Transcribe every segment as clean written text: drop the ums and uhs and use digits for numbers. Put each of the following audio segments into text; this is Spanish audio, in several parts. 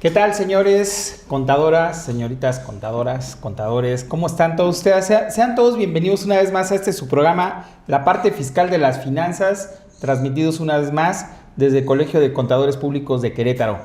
¿Qué tal, señores contadoras, señoritas contadoras, contadores? ¿Cómo están todos ustedes? Sean todos bienvenidos una vez más a este su programa, La Parte Fiscal de las Finanzas, transmitidos una vez más desde el Colegio de Contadores Públicos de Querétaro.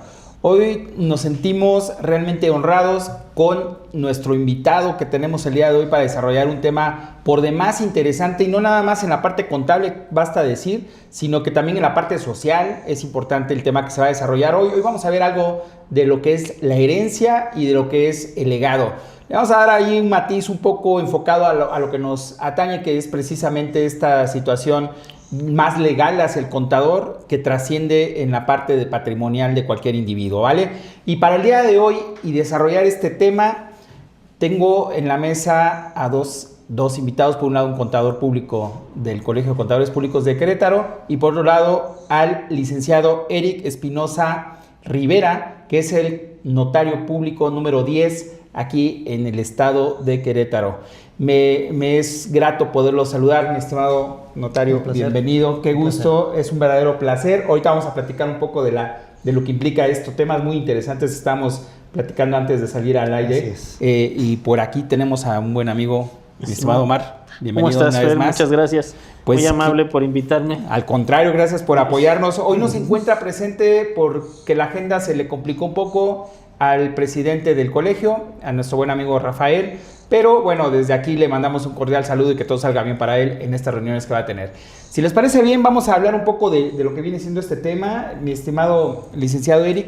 Hoy nos sentimos realmente honrados con nuestro invitado que tenemos el día de hoy para desarrollar un tema por demás interesante y no nada más en la parte contable, basta decir, sino que también en la parte social es importante el tema que se va a desarrollar hoy. Hoy vamos a ver algo de lo que es la herencia y de lo que es el legado. Le vamos a dar ahí un matiz un poco enfocado a lo que nos atañe, que es precisamente esta situación más legal hacia el contador que trasciende en la parte de patrimonial de cualquier individuo, ¿vale? Y para el día de hoy y desarrollar este tema, tengo en la mesa a dos invitados. Por un lado, un contador público del Colegio de Contadores Públicos de Querétaro y por otro lado, al licenciado Eric Espinosa Rivera, que es el notario público número 10 aquí en el estado de Querétaro. Me es grato poderlo saludar, mi estimado notario, bienvenido, qué gusto, es un verdadero placer. Ahorita vamos a platicar un poco de lo que implica esto, temas muy interesantes estamos platicando antes de salir al aire. Y por aquí tenemos a un buen amigo, mi estimado Omar, bienvenido. ¿Cómo estás, una vez Fer? más. Muchas gracias, pues, muy amable por invitarme. Al contrario, gracias por apoyarnos. Hoy nos encuentra presente porque la agenda se le complicó un poco al presidente del colegio, a nuestro buen amigo Rafael, pero bueno, desde aquí le mandamos un cordial saludo y que todo salga bien para él en estas reuniones que va a tener. Si les parece bien, vamos a hablar un poco de lo que viene siendo este tema, mi estimado licenciado Eric.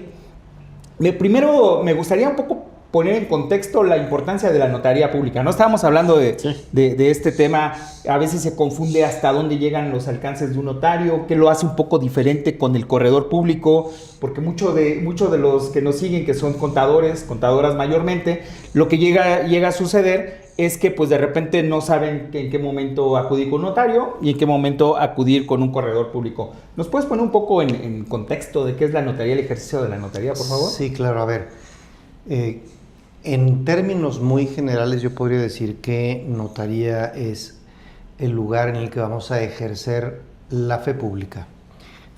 Primero, me gustaría un poco poner en contexto la importancia de la notaría pública. No estábamos hablando de este tema, a veces se confunde hasta dónde llegan los alcances de un notario, que lo hace un poco diferente con el corredor público, porque muchos de los que nos siguen, que son contadores, contadoras mayormente, lo que llega a suceder es que pues de repente no saben en qué momento acudir con un notario y en qué momento acudir con un corredor público. ¿Nos puedes poner un poco en contexto de qué es la notaría, el ejercicio de la notaría, por favor? Sí, claro, a ver. En términos muy generales yo podría decir que notaría es el lugar en el que vamos a ejercer la fe pública.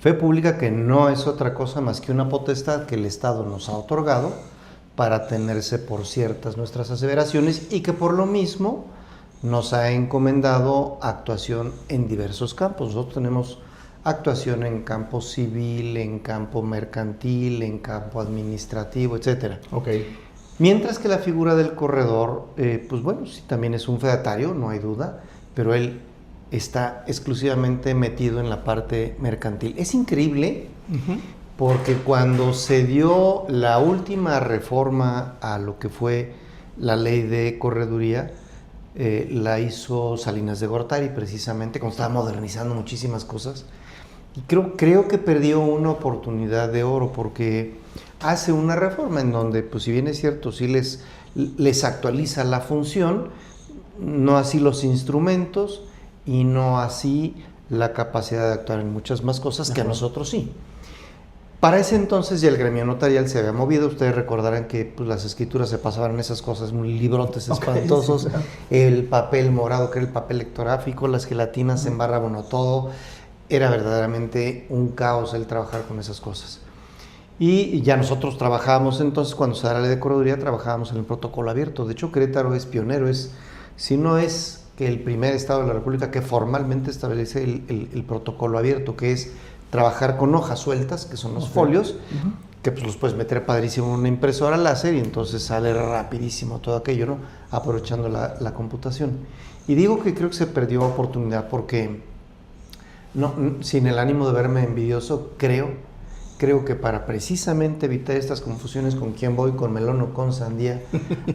Fe pública que no es otra cosa más que una potestad que el Estado nos ha otorgado para tenerse por ciertas nuestras aseveraciones y que por lo mismo nos ha encomendado actuación en diversos campos. Nosotros tenemos actuación en campo civil, en campo mercantil, en campo administrativo, etcétera. Okay. Mientras que la figura del corredor, pues bueno, sí también es un fedatario, no hay duda, pero él está exclusivamente metido en la parte mercantil. Es increíble porque cuando se dio la última reforma a lo que fue la ley de correduría, la hizo Salinas de Gortari precisamente, cuando estaba modernizando muchísimas cosas. Y creo que perdió una oportunidad de oro porque hace una reforma en donde, pues si bien es cierto, sí les actualiza la función, no así los instrumentos y no así la capacidad de actuar en muchas más cosas que a nosotros sí. Para ese entonces ya el gremio notarial se había movido. Ustedes recordarán que pues, las escrituras se pasaban en esas cosas, librotes espantosos, sí, claro. El papel morado que era el papel lectográfico, las gelatinas se embarraban a todo. Era verdaderamente un caos el trabajar con esas cosas. Y ya nosotros trabajábamos entonces, cuando se da la ley de correduría, trabajábamos en el protocolo abierto. De hecho, Querétaro es pionero, si no es que el primer estado de la República que formalmente establece el protocolo abierto, que es trabajar con hojas sueltas, que son los folios, que pues los puedes meter padrísimo en una impresora láser y entonces sale rapidísimo todo aquello, ¿no? Aprovechando la computación. Y digo que creo que se perdió oportunidad porque, no, sin el ánimo de verme envidioso, creo que para precisamente evitar estas confusiones con quién voy, con melón o con sandía,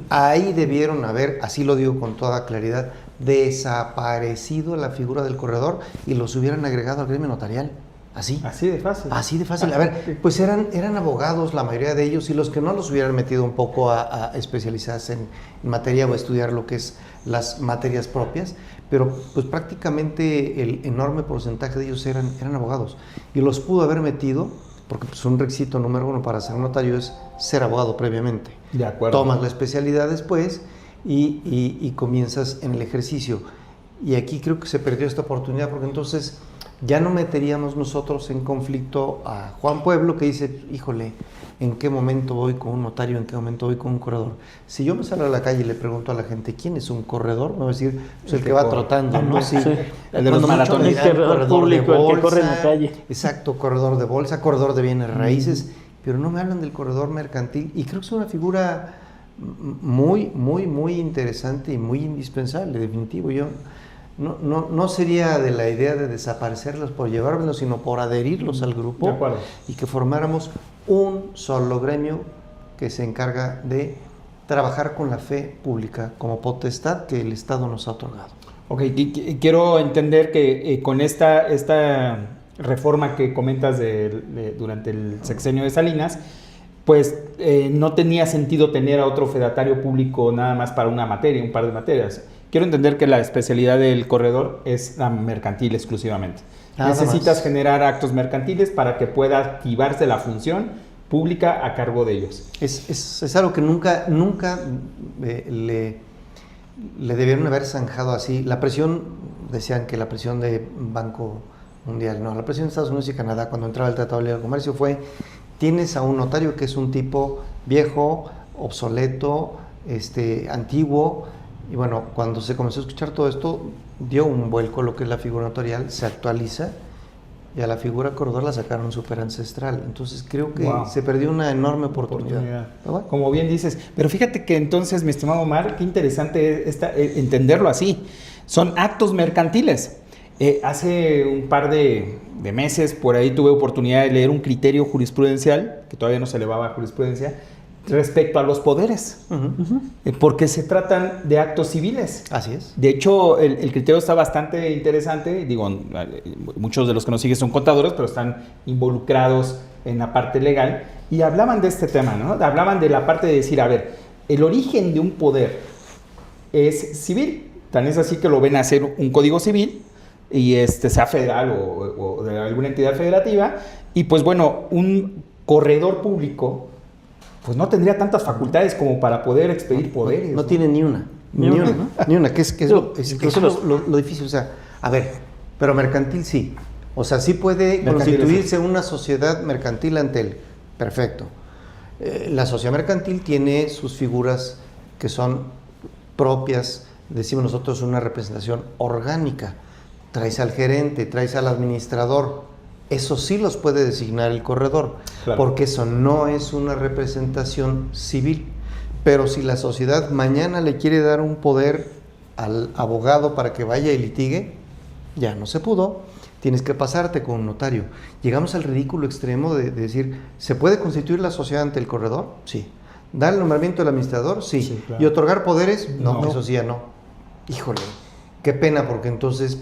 ahí debieron haber, así lo digo con toda claridad, desaparecido la figura del corredor y los hubieran agregado al gremio notarial. Así de fácil. Así de fácil. A ver, pues eran abogados la mayoría de ellos y los que no los hubieran metido un poco a especializarse en materia o a estudiar lo que es las materias propias, pero pues prácticamente el enorme porcentaje de ellos eran abogados y los pudo haber metido porque pues un requisito número uno para ser notario es ser abogado previamente. De acuerdo. Tomas la especialidad después y comienzas en el ejercicio. Y aquí creo que se perdió esta oportunidad porque entonces ya no meteríamos nosotros en conflicto a Juan Pueblo, que dice, híjole, ¿en qué momento voy con un notario? ¿En qué momento voy con un corredor? Si yo me salgo a la calle y le pregunto a la gente, ¿quién es un corredor? Me va a decir, pues el que va trotando, ¿no? Sí. El de los maratones. El corredor público, el que corre en la calle. Exacto, corredor de bolsa, corredor de bienes raíces, pero no me hablan del corredor mercantil, y creo que es una figura muy, muy, muy interesante y muy indispensable, definitivo. Yo no sería de la idea de desaparecerlos por llevármelos, sino por adherirlos al grupo. De acuerdo. Y que formáramos un solo gremio que se encarga de trabajar con la fe pública como potestad que el Estado nos ha otorgado. Ok, quiero entender que con esta reforma que comentas durante el sexenio de Salinas, pues no tenía sentido tener a otro fedatario público nada más para una materia, un par de materias. Quiero entender que la especialidad del corredor es la mercantil exclusivamente. Necesitas generar actos mercantiles para que pueda activarse la función pública a cargo de ellos. Es algo que nunca le debieron haber zanjado así. La presión, decían que la presión de Banco Mundial, no, la presión de Estados Unidos y Canadá cuando entraba el Tratado de Libre Comercio fue, tienes a un notario que es un tipo viejo, obsoleto, antiguo. Y bueno, cuando se comenzó a escuchar todo esto, dio un vuelco lo que es la figura notarial, se actualiza, y a la figura corredor la sacaron súper ancestral. Entonces creo que se perdió una enorme oportunidad. Bueno. Como bien dices. Pero fíjate que entonces, mi estimado Omar, qué interesante entenderlo así. Son actos mercantiles. Hace un par de meses, por ahí tuve oportunidad de leer un criterio jurisprudencial, que todavía no se elevaba a jurisprudencia, respecto a los poderes, porque se tratan de actos civiles. Así es. De hecho, el criterio está bastante interesante. Digo, muchos de los que nos siguen son contadores, pero están involucrados en la parte legal, y hablaban de este tema, ¿no? Hablaban de la parte de decir, a ver, el origen de un poder es civil, tan es así que lo ven hacer un código civil, y sea federal o de alguna entidad federativa, y pues bueno, un corredor público pues no tendría tantas facultades como para poder expedir poderes. No tiene ni una, que es lo difícil. O sea, a ver, pero mercantil sí. O sea, sí puede constituirse una sociedad mercantil ante él. Perfecto. La sociedad mercantil tiene sus figuras que son propias, decimos nosotros, una representación orgánica. Traes al gerente, traes al administrador. Eso sí los puede designar el corredor, claro, porque eso no es una representación civil. Pero si la sociedad mañana le quiere dar un poder al abogado para que vaya y litigue, ya no se pudo, tienes que pasarte con un notario. Llegamos al ridículo extremo de decir, ¿se puede constituir la sociedad ante el corredor? Sí. ¿Dar el nombramiento del administrador? Sí. Sí, claro. ¿Y otorgar poderes? No, eso sí ya no. Híjole, qué pena, porque entonces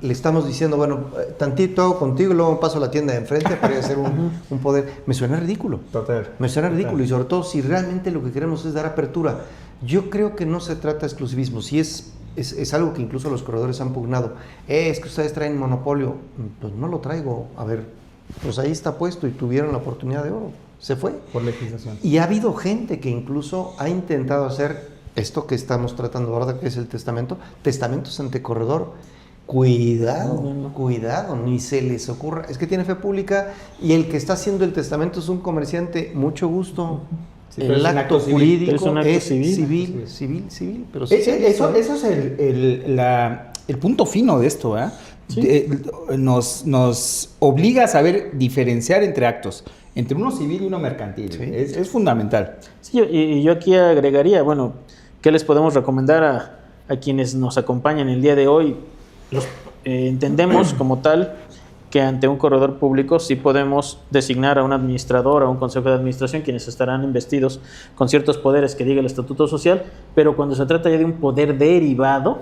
le estamos diciendo, bueno, tantito hago contigo y luego paso a la tienda de enfrente para ir a hacer un poder. Me suena ridículo. Total. Me suena ridículo, y sobre todo si realmente lo que queremos es dar apertura. Yo creo que no se trata de exclusivismo. Si es algo que incluso los corredores han pugnado. Es que ustedes traen monopolio. Pues no lo traigo. A ver, pues ahí está puesto y tuvieron la oportunidad de oro. Se fue. Por legislación. Y ha habido gente que incluso ha intentado hacer esto que estamos tratando ahora, que es el testamento, testamentos ante corredor. Cuidado, ni se les ocurra. Es que tiene fe pública y el que está haciendo el testamento es un comerciante. Mucho gusto. Sí, el acto jurídico es civil. Pero sí, eso es el punto fino de esto, ¿eh? Sí. Nos obliga a saber diferenciar entre actos, entre uno civil y uno mercantil. Sí. Es fundamental. Sí, y yo aquí agregaría, bueno, ¿qué les podemos recomendar a quienes nos acompañan el día de hoy? Entendemos como tal que ante un corredor público sí podemos designar a un administrador, a un consejo de administración, quienes estarán investidos con ciertos poderes que diga el estatuto social, pero cuando se trata ya de un poder derivado,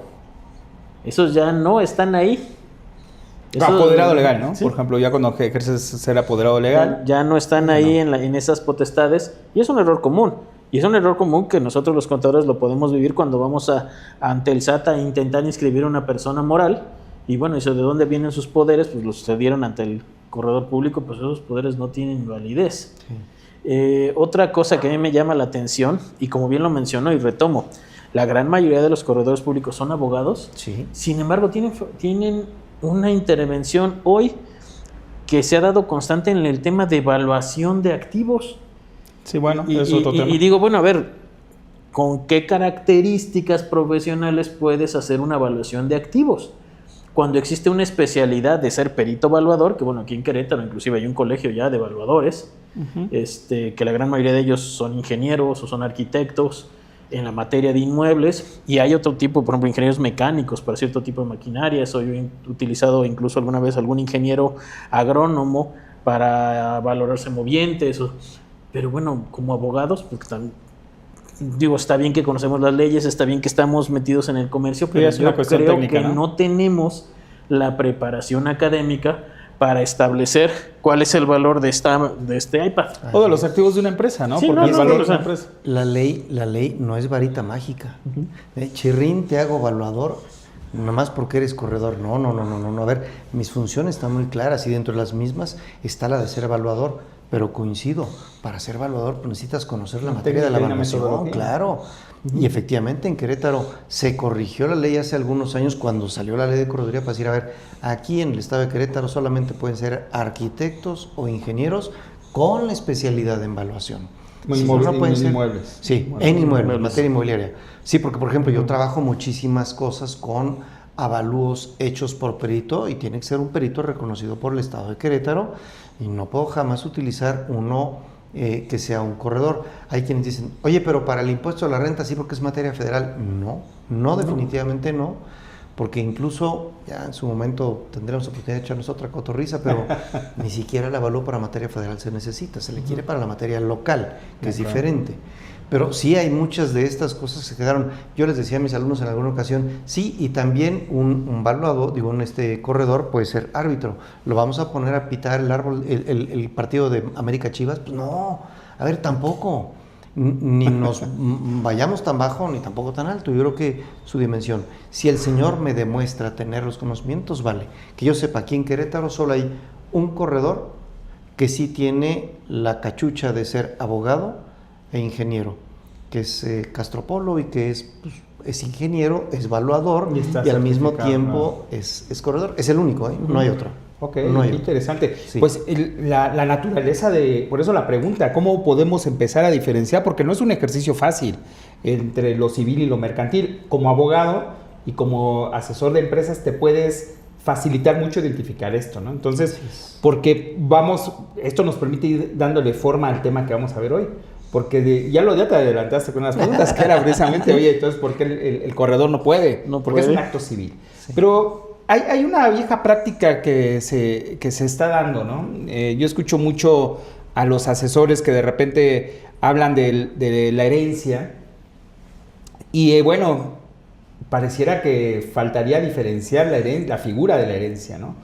esos ya no están ahí. Apoderado legal, ¿no? Sí. Por ejemplo, ya cuando ejerces ser apoderado legal. Ya no están ahí en esas potestades, y es un error común. Y es un error común que nosotros los contadores lo podemos vivir cuando vamos ante el SAT a intentar inscribir a una persona moral. Y bueno, eso de dónde vienen sus poderes, pues los cedieron ante el corredor público, pues esos poderes no tienen validez. Sí. Otra cosa que a mí me llama la atención, y como bien lo mencionó y retomo, la gran mayoría de los corredores públicos son abogados. Sí. Sin embargo, tienen una intervención hoy que se ha dado constante en el tema de evaluación de activos. Sí, bueno, es otro tema. Y digo, bueno, a ver, ¿con qué características profesionales puedes hacer una evaluación de activos? Cuando existe una especialidad de ser perito evaluador, que bueno, aquí en Querétaro inclusive hay un colegio ya de evaluadores, que la gran mayoría de ellos son ingenieros o son arquitectos en la materia de inmuebles, y hay otro tipo, por ejemplo, ingenieros mecánicos para cierto tipo de maquinaria. Eso yo he utilizado incluso alguna vez algún ingeniero agrónomo para valorarse movientes, pero bueno, como abogados, porque digo, está bien que conocemos las leyes, está bien que estamos metidos en el comercio, pero es una yo cuestión creo técnica, que no tenemos la preparación académica para establecer cuál es el valor de este iPad. O de los activos de una empresa, ¿no? Sí, Porque no, el no, valor o de sea, una empresa. La ley no es varita mágica. Chirrín, te hago evaluador, nomás porque eres corredor. No. A ver, mis funciones están muy claras y dentro de las mismas está la de ser evaluador. Pero coincido, para ser evaluador pues necesitas conocer la materia de la evaluación, claro. Y efectivamente en Querétaro se corrigió la ley hace algunos años cuando salió la ley de correduría para decir, a ver, aquí en el estado de Querétaro solamente pueden ser arquitectos o ingenieros con la especialidad en evaluación. Inmuebles. Sí, en inmuebles, materia inmobiliaria. Sí, porque por ejemplo yo trabajo muchísimas cosas con avalúos hechos por perito y tiene que ser un perito reconocido por el estado de Querétaro y no puedo jamás utilizar uno que sea un corredor. Hay quienes dicen, oye, pero para el impuesto a la renta sí porque es materia federal. No, definitivamente no, porque incluso ya en su momento tendremos oportunidad de echarnos otra cotorriza, pero ni siquiera el avalúo para materia federal se necesita, se le quiere para la materia local, que es diferente. Pero sí hay muchas de estas cosas que se quedaron. Yo les decía a mis alumnos en alguna ocasión, sí, y también un valuado, digo, un corredor puede ser árbitro. ¿Lo vamos a poner a pitar el partido de América Chivas? Pues no, a ver, tampoco. Ni nos vayamos tan bajo ni tampoco tan alto. Yo creo que su dimensión. Si el señor me demuestra tener los conocimientos, vale. Que yo sepa, aquí en Querétaro solo hay un corredor que sí tiene la cachucha de ser abogado e ingeniero, que es Castropolo y que es ingeniero, es evaluador y al mismo tiempo es corredor. Es el único, no hay otro. Ok, no hay interesante. Sí. Pues la naturaleza por eso la pregunta, ¿cómo podemos empezar a diferenciar? Porque no es un ejercicio fácil entre lo civil y lo mercantil. Como abogado y como asesor de empresas te puedes facilitar mucho identificar esto, ¿no? Entonces, porque esto nos permite ir dándole forma al tema que vamos a ver hoy. Porque ya te adelantaste con unas preguntas que era precisamente, oye, entonces, ¿por qué el corredor no puede? Porque es un acto civil. Sí. Pero hay una vieja práctica que se está dando, ¿no? Yo escucho mucho a los asesores que de repente hablan de la herencia y, bueno, pareciera que faltaría diferenciar la figura de la herencia, ¿no?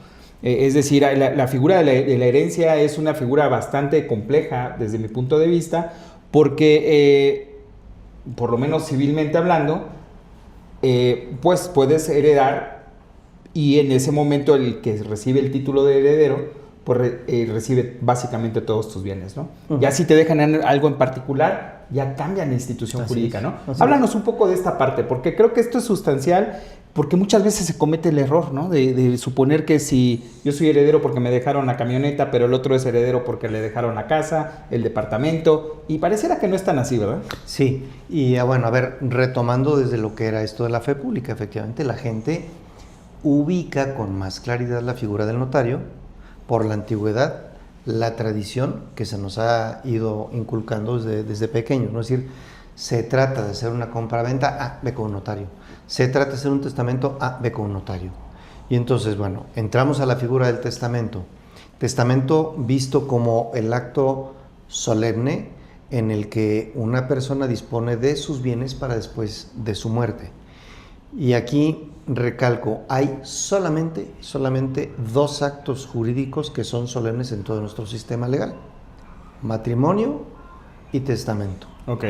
Es decir, la figura de la herencia es una figura bastante compleja desde mi punto de vista, porque, por lo menos civilmente hablando, pues puedes heredar y en ese momento el que recibe el título de heredero, pues recibe básicamente todos tus bienes, ¿no? Ya si te dejan algo en particular, ya cambia la institución jurídica, ¿no? Háblanos un poco de esta parte, porque creo que esto es sustancial, porque muchas veces se comete el error, ¿no? De suponer que si yo soy heredero porque me dejaron la camioneta, pero el otro es heredero porque le dejaron la casa, el departamento, y pareciera que no es tan así, ¿verdad? Sí, y bueno, a ver, retomando desde lo que era esto de la fe pública, efectivamente la gente ubica con más claridad la figura del notario por la antigüedad, la tradición que se nos ha ido inculcando desde pequeños, ¿no? Es decir, se trata de hacer una compra-venta, ve con un notario. Se trata de hacer un testamento, ve con un notario. Y entonces, bueno, entramos a la figura del testamento. Testamento visto como el acto solemne en el que una persona dispone de sus bienes para después de su muerte. Y aquí recalco, hay solamente 2 actos jurídicos que son solemnes en todo nuestro sistema legal: matrimonio y testamento. Ok.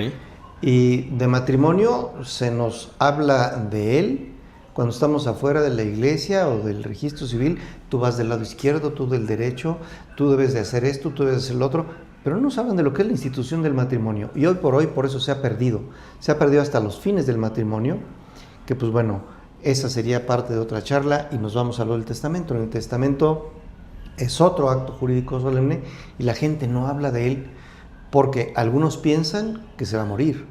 Y de matrimonio se nos habla de él cuando estamos afuera de la iglesia o del registro civil. Tú vas del lado izquierdo, tú del derecho, tú debes de hacer esto, tú debes de hacer lo otro, pero no nos hablan de lo que es la institución del matrimonio. Y hoy por eso se ha perdido hasta los fines del matrimonio, que pues bueno, esa sería parte de otra charla y nos vamos a lo del testamento. En el testamento es otro acto jurídico solemne y la gente no habla de él porque algunos piensan que se va a morir.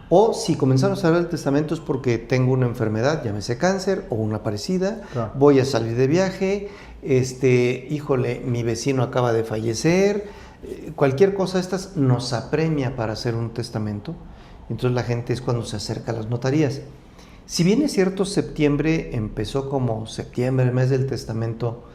O si comenzamos a hablar del testamento es porque tengo una enfermedad, llámese cáncer o una parecida, Claro. voy a salir de viaje, híjole, mi vecino acaba de fallecer, cualquier cosa de estas nos apremia para hacer un testamento. Entonces la gente es cuando se acerca a las notarías. Si bien es cierto, septiembre empezó como septiembre, el mes del testamento,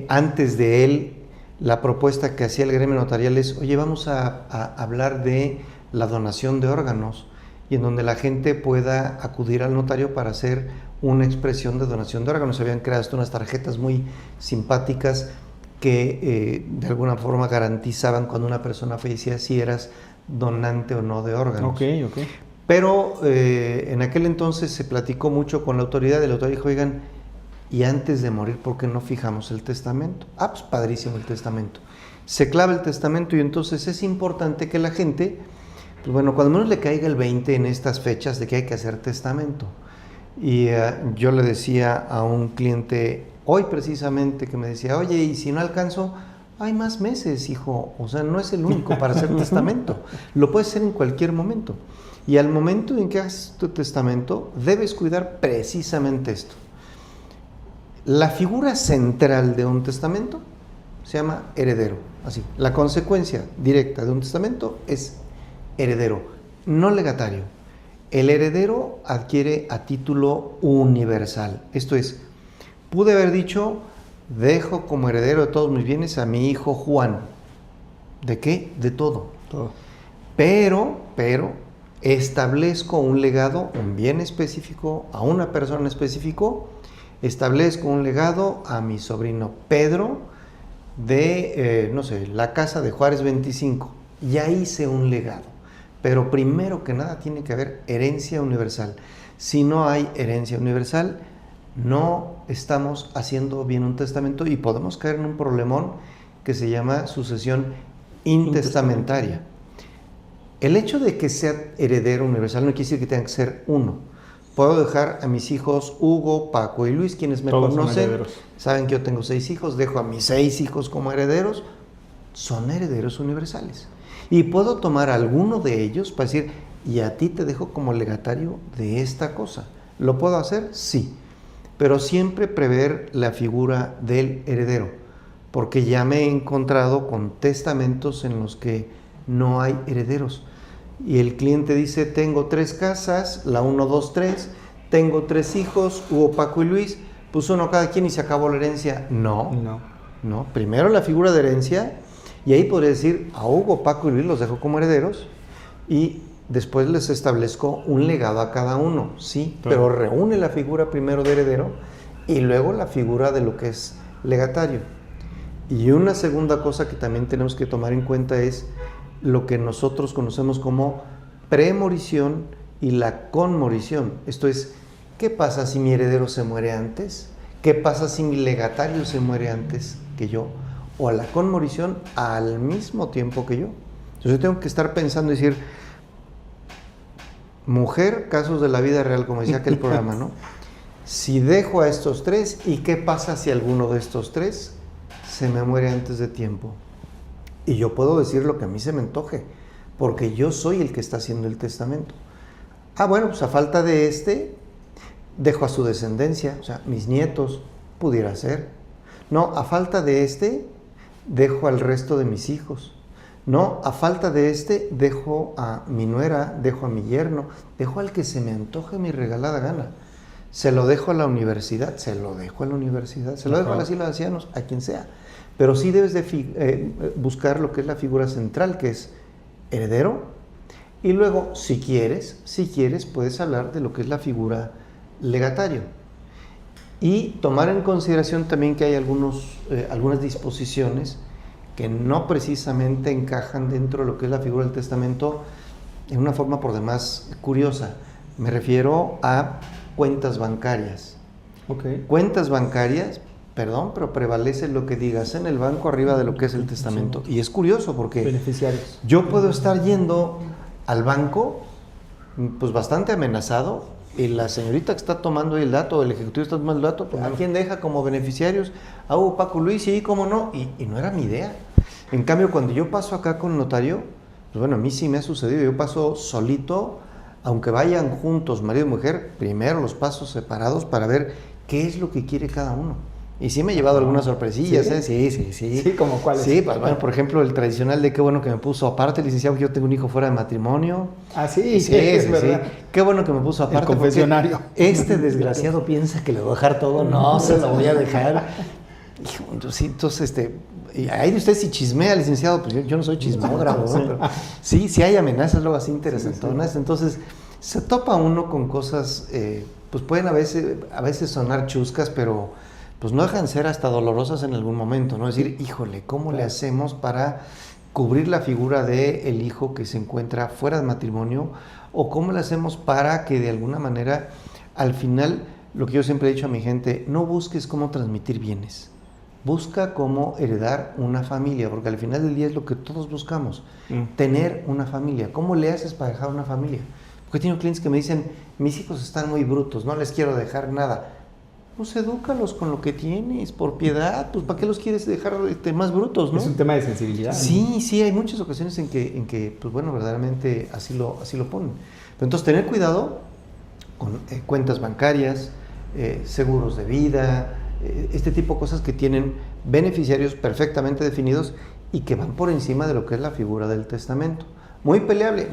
antes de él, la propuesta que hacía el gremio notarial es, oye, vamos a hablar de la donación de órganos y en donde la gente pueda acudir al notario para hacer una expresión de donación de órganos. Se habían creado hasta unas tarjetas muy simpáticas que de alguna forma garantizaban cuando una persona fallecía si eras donante o no de órganos. Ok. Pero en aquel entonces se platicó mucho con la autoridad y la autoridad dijo, oigan, y antes de morir, ¿por qué no fijamos el testamento? Ah, pues padrísimo el testamento. Se clava el testamento y entonces es importante que la gente, pues bueno, cuando menos le caiga el 20 en estas fechas de que hay que hacer testamento. Y yo le decía a un cliente hoy precisamente que me decía, oye, y si no alcanzo, hay más meses, hijo. O sea, no es el único para hacer testamento. Lo puedes hacer en cualquier momento. Y al momento en que haces tu testamento, debes cuidar precisamente esto. La figura central de un testamento se llama heredero. Así, la consecuencia directa de un testamento es heredero, no legatario. El heredero adquiere a título universal. Esto es, pude haber dicho, dejo como heredero de todos mis bienes a mi hijo Juan. ¿De qué? De todo. Pero, establezco un legado, un bien específico, a una persona en específico. Establezco un legado a mi sobrino Pedro de, la casa de Juárez 25. Ya hice un legado. Pero primero que nada tiene que haber herencia universal. Si no hay herencia universal, no estamos haciendo bien un testamento y podemos caer en un problemón que se llama sucesión intestamentaria. El hecho de que sea heredero universal no quiere decir que tenga que ser uno. Puedo dejar a mis hijos Hugo, Paco y Luis, quienes me Todos conocen, son saben que yo tengo 6 hijos, dejo a mis 6 hijos como herederos, son herederos universales. Y puedo tomar alguno de ellos para decir, y a ti te dejo como legatario de esta cosa. ¿Lo puedo hacer? Sí. Pero siempre prever la figura del heredero, porque ya me he encontrado con testamentos en los que no hay herederos. Y el cliente dice, tengo 3 casas, la 1, 2, 3, tengo 3 hijos, Hugo, Paco y Luis, pues uno cada quien y se acabó la herencia. No. Primero la figura de herencia, y ahí podría decir, a Hugo, Paco y Luis los dejo como herederos, y después les establezco un legado a cada uno, sí, pero reúne la figura primero de heredero, y luego la figura de lo que es legatario. Y una segunda cosa que también tenemos que tomar en cuenta es lo que nosotros conocemos como premorición y la conmorición. Esto es, ¿qué pasa si mi heredero se muere antes? ¿Qué pasa si mi legatario se muere antes que yo? O a la conmorición al mismo tiempo que yo. Entonces yo tengo que estar pensando y decir, mujer, casos de la vida real, como decía aquel programa, ¿no? Si dejo a estos 3, ¿y qué pasa si alguno de estos 3 se me muere antes de tiempo? Y yo puedo decir lo que a mí se me antoje, porque yo soy el que está haciendo el testamento. Ah, bueno, pues a falta de dejo a su descendencia, o sea, mis nietos, pudiera ser. No, a falta de dejo al resto de mis hijos. No, a falta de dejo a mi nuera, dejo a mi yerno, dejo al que se me antoje mi regalada gana. Se lo dejo a la universidad, se lo dejo a las islas de ancianos, a quien sea. Pero sí debes de buscar lo que es la figura central, que es heredero, y luego, si quieres, puedes hablar de lo que es la figura legatario. Y tomar en consideración también que hay algunas disposiciones que no precisamente encajan dentro de lo que es la figura del testamento en una forma por demás curiosa. Me refiero a cuentas bancarias. Cuentas bancarias, perdón, pero prevalece lo que digas en el banco arriba de lo que es el testamento. Y es curioso porque beneficiarios. Yo puedo estar yendo al banco pues bastante amenazado la señorita que está tomando el dato, el ejecutivo está tomando el dato, pues, ¿a quién deja como beneficiarios? A Hugo, Paco, Luis, sí, cómo no, y no era mi idea. En cambio, cuando yo paso acá con el notario, pues bueno, a mí sí me ha sucedido, yo paso solito, aunque vayan juntos, marido y mujer, primero los paso separados para ver qué es lo que quiere cada uno. Y sí me he llevado algunas sorpresillas, ¿Sí? Sí. Sí, ¿como cuáles? Sí, pues bueno, por ejemplo, el tradicional de qué bueno que me puso aparte, licenciado, que yo tengo un hijo fuera de matrimonio. Ah, sí, es verdad. Qué bueno que me puso aparte. El confesionario. Este desgraciado piensa que le voy a dejar todo. No, se lo voy a dejar. Hijo, sí, entonces, y ahí de usted si chismea, licenciado, pues yo no soy chismógrafo, ¿no? Pero sí hay amenazas luego así interesantonas. Sí. Entonces, se topa uno con cosas, pues pueden a veces sonar chuscas, pero pues no dejan de ser hasta dolorosas en algún momento, ¿no? Es decir, híjole, ¿cómo le hacemos para cubrir la figura del hijo que se encuentra fuera de matrimonio? ¿O cómo le hacemos para que de alguna manera, al final, lo que yo siempre he dicho a mi gente, no busques cómo transmitir bienes, busca cómo heredar una familia, porque al final del día es lo que todos buscamos, tener una familia. ¿Cómo le haces para dejar una familia? Porque tengo clientes que me dicen, mis hijos están muy brutos, no les quiero dejar nada. Pues edúcalos con lo que tienes, por piedad, pues ¿para qué los quieres dejar más brutos, no? Es un tema de sensibilidad. Sí, hay muchas ocasiones en que pues bueno, verdaderamente así lo ponen. Pero entonces tener cuidado con cuentas bancarias, seguros de vida, este tipo de cosas que tienen beneficiarios perfectamente definidos y que van por encima de lo que es la figura del testamento. Muy peleable,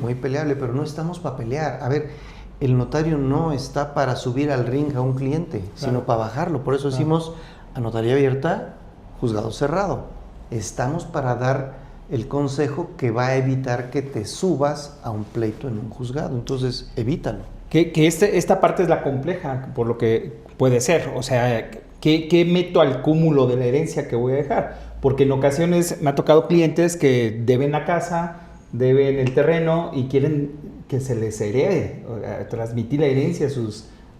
pero no estamos para pelear. A ver, el notario no está para subir al ring a un cliente, sino para bajarlo. Por eso decimos a notaría abierta, juzgado cerrado. Estamos para dar el consejo que va a evitar que te subas a un pleito en un juzgado. Entonces, evítalo. Que esta parte es la compleja, por lo que puede ser. O sea, ¿qué meto al cúmulo de la herencia que voy a dejar? Porque en ocasiones me ha tocado clientes que deben la casa, deben el terreno y quieren que se les herede, transmitir la herencia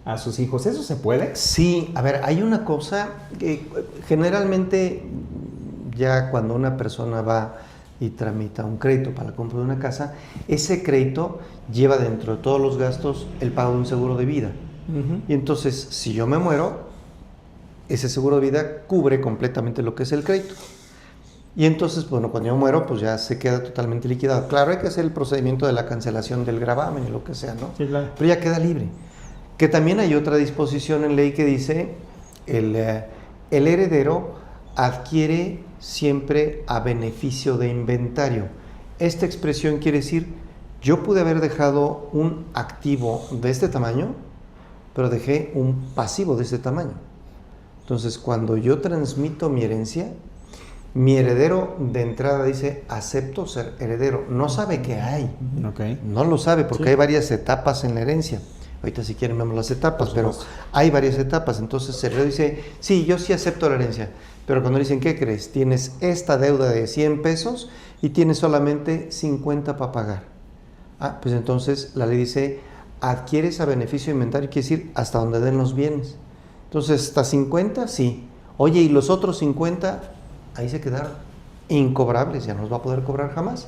a sus hijos. ¿Eso se puede? Sí, a ver, hay una cosa que generalmente ya cuando una persona va y tramita un crédito para la compra de una casa, ese crédito lleva dentro de todos los gastos el pago de un seguro de vida. Y entonces, si yo me muero, ese seguro de vida cubre completamente lo que es el crédito. Y entonces, bueno, cuando yo muero, pues ya se queda totalmente liquidado. Claro, hay que hacer el procedimiento de la cancelación del gravamen y lo que sea, ¿no? Sí, claro. Pero ya queda libre. Que también hay otra disposición en ley que dice el heredero adquiere siempre a beneficio de inventario. Esta expresión quiere decir, yo pude haber dejado un activo de este tamaño, pero dejé un pasivo de este tamaño. Entonces, cuando yo transmito mi herencia, mi heredero de entrada dice, acepto ser heredero. No sabe qué hay. Okay. No lo sabe porque hay varias etapas en la herencia. Ahorita si quieren vemos las etapas, pero hay varias etapas. Entonces el heredero dice, sí, yo sí acepto la herencia. Pero cuando dicen, ¿qué crees? Tienes esta deuda de 100 pesos y tienes solamente 50 para pagar. Ah, pues entonces la ley dice, adquieres a beneficio de inventario, quiere decir hasta donde den los bienes. Entonces, ¿hasta 50? Sí. Oye, ¿y los otros 50? Ahí se quedaron incobrables, ya no los va a poder cobrar jamás.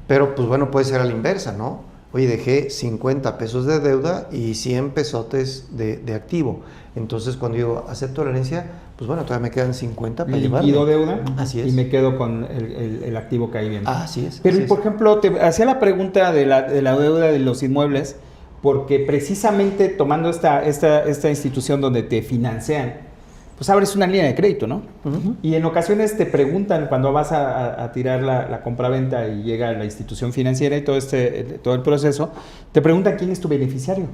Pero pues bueno, puede ser a la inversa, ¿no? Oye, dejé 50 pesos de deuda y 100 pesotes de activo. Entonces, cuando yo acepto la herencia, pues bueno, todavía me quedan 50 para llevarme. Liquido deuda. Así es. Y me quedo con el activo que hay bien. Así es. Pero, así por es. ejemplo, te hacía la pregunta de la deuda de los inmuebles, porque precisamente tomando esta institución donde te financian, pues abres una línea de crédito, ¿no? Y en ocasiones te preguntan cuando vas a tirar la compraventa y llega la institución financiera y todo el proceso, te preguntan quién es tu beneficiario.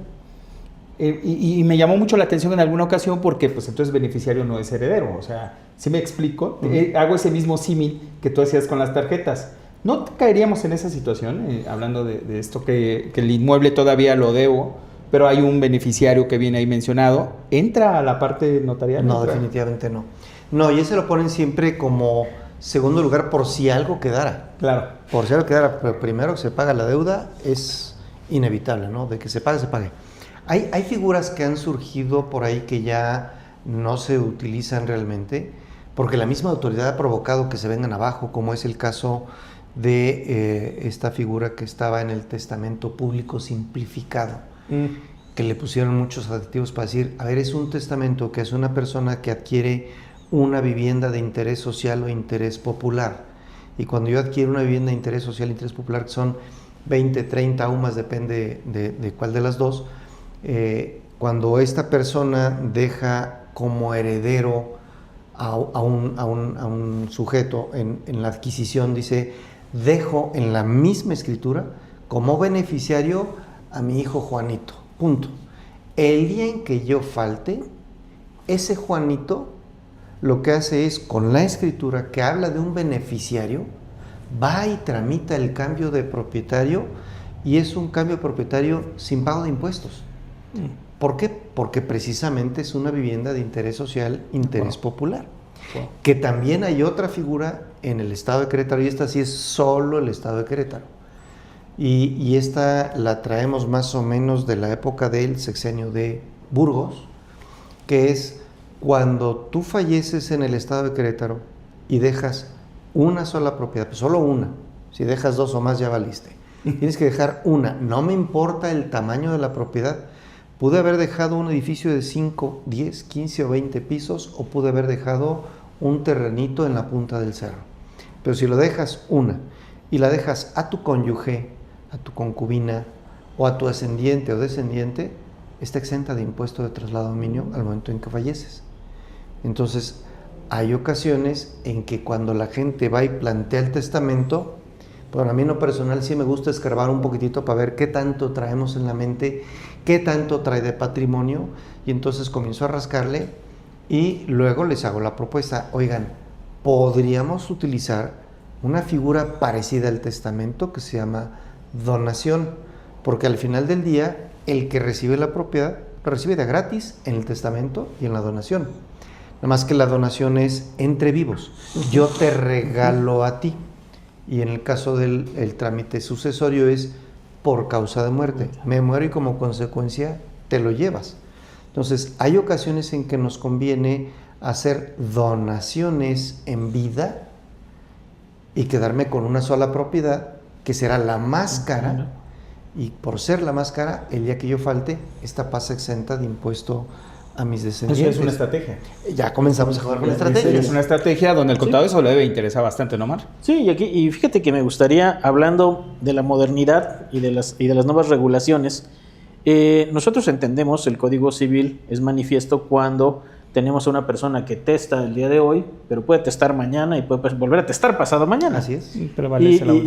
Y me llamó mucho la atención en alguna ocasión porque pues entonces beneficiario no es heredero. O sea, ¿sí me explico? Hago ese mismo símil que tú hacías con las tarjetas. ¿No caeríamos en esa situación? Hablando de esto que el inmueble todavía lo debo, pero hay un beneficiario que viene ahí mencionado, ¿entra a la parte notarial? No, definitivamente no. No, y ese lo ponen siempre como segundo lugar por si algo quedara. Claro. Por si algo quedara, pero primero que se paga la deuda es inevitable, ¿no? De que se pague, se pague. Hay figuras que han surgido por ahí que ya no se utilizan realmente, porque la misma autoridad ha provocado que se vengan abajo, como es el caso de esta figura que estaba en el testamento público simplificado. que le pusieron muchos adjetivos para decir, a ver, es un testamento que es una persona que adquiere una vivienda de interés social o interés popular. Y cuando yo adquiero una vivienda de interés social e interés popular, que son 20, 30 UMAS, depende de cuál de las dos, cuando esta persona deja como heredero a un sujeto en la adquisición, dice, dejo en la misma escritura como beneficiario a mi hijo Juanito, punto. El día en que yo falte, ese Juanito lo que hace es, con la escritura que habla de un beneficiario, va y tramita el cambio de propietario, y es un cambio de propietario sin pago de impuestos. ¿Por qué? Porque precisamente es una vivienda de interés social, interés popular. Que también hay otra figura en el estado de Querétaro, y esta sí es solo el estado de Querétaro. Y esta la traemos más o menos de la época del sexenio de Burgos, que es cuando tú falleces en el estado de Querétaro y dejas una sola propiedad, pues solo una. Si dejas dos o más ya valiste. Tienes que dejar una. No me importa el tamaño de la propiedad. Pude haber dejado un edificio de 5, 10, 15 o 20 pisos, o pude haber dejado un terrenito en la punta del cerro. Pero si lo dejas una y la dejas a tu cónyuge, a tu concubina o a tu ascendiente o descendiente, está exenta de impuesto de traslado a dominio al momento en que falleces. Entonces, hay ocasiones en que cuando la gente va y plantea el testamento, bueno, a mí en lo personal sí me gusta escarbar un poquitito para ver qué tanto traemos en la mente, qué tanto trae de patrimonio, y entonces comienzo a rascarle y luego les hago la propuesta. Oigan, podríamos utilizar una figura parecida al testamento que se llama donación, porque al final del día el que recibe la propiedad lo recibe de gratis en el testamento y en la donación. Nada más que la donación es entre vivos. Yo te regalo a ti. Y en el caso del trámite sucesorio es por causa de muerte. Me muero y como consecuencia te lo llevas. Entonces, hay ocasiones en que nos conviene hacer donaciones en vida y quedarme con una sola propiedad, que será la más cara, y por ser la más cara, el día que yo falte, esta pasa exenta de impuesto a mis descendientes. Eso es una estrategia. Ya comenzamos a jugar con estrategias. Es una estrategia donde el contador eso le debe interesar bastante, ¿no, Mar? Sí, y fíjate que me gustaría, hablando de la modernidad y de las nuevas regulaciones, nosotros entendemos el Código Civil es manifiesto cuando tenemos a una persona que testa el día de hoy, pero puede testar mañana y puede volver a testar pasado mañana. Así es. Y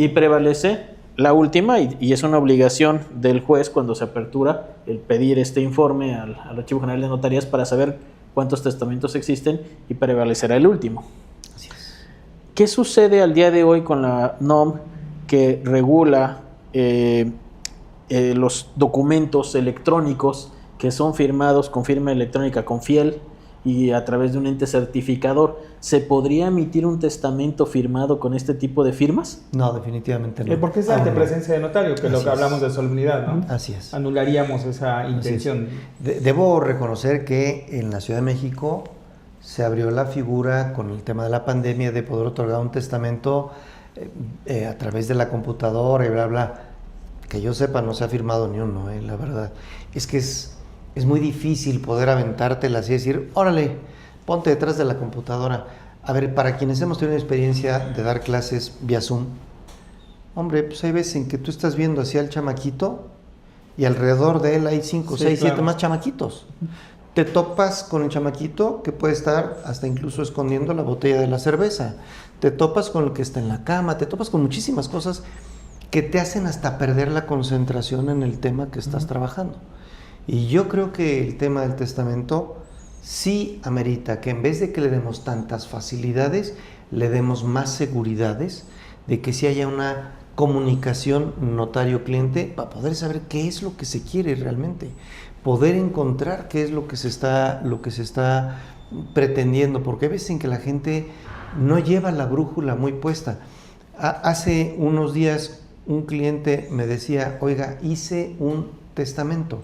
prevalece la última, y es una obligación del juez cuando se apertura el pedir este informe al Archivo General de Notarías para saber cuántos testamentos existen, y prevalecerá el último. Así es. ¿Qué sucede al día de hoy con la NOM que regula los documentos electrónicos que son firmados con firma electrónica con fiel y a través de un ente certificador? ¿Se podría emitir un testamento firmado con este tipo de firmas? No, definitivamente no. Porque es ante presencia de notario, que es lo que hablamos de solemnidad, ¿no? Así es. Anularíamos esa intención. Debo reconocer que en la Ciudad de México se abrió la figura con el tema de la pandemia de poder otorgar un testamento a través de la computadora y bla, bla. Que yo sepa, no se ha firmado ni uno, la verdad. Es que es muy difícil poder aventártela así y decir, órale, ponte detrás de la computadora. A ver, para quienes hemos tenido experiencia de dar clases vía Zoom, hombre, pues hay veces en que tú estás viendo hacia el chamaquito y alrededor de él hay 5, 6, 7 más chamaquitos. Te topas con el chamaquito que puede estar hasta incluso escondiendo la botella de la cerveza. Te topas con el que está en la cama, te topas con muchísimas cosas que te hacen hasta perder la concentración en el tema que estás trabajando. Y yo creo que el tema del testamento sí amerita que en vez de que le demos tantas facilidades, le demos más seguridades de que sí haya una comunicación notario-cliente para poder saber qué es lo que se quiere realmente, poder encontrar qué es lo que se está pretendiendo, porque hay veces en que la gente no lleva la brújula muy puesta. Hace unos días un cliente me decía, oiga, hice un testamento,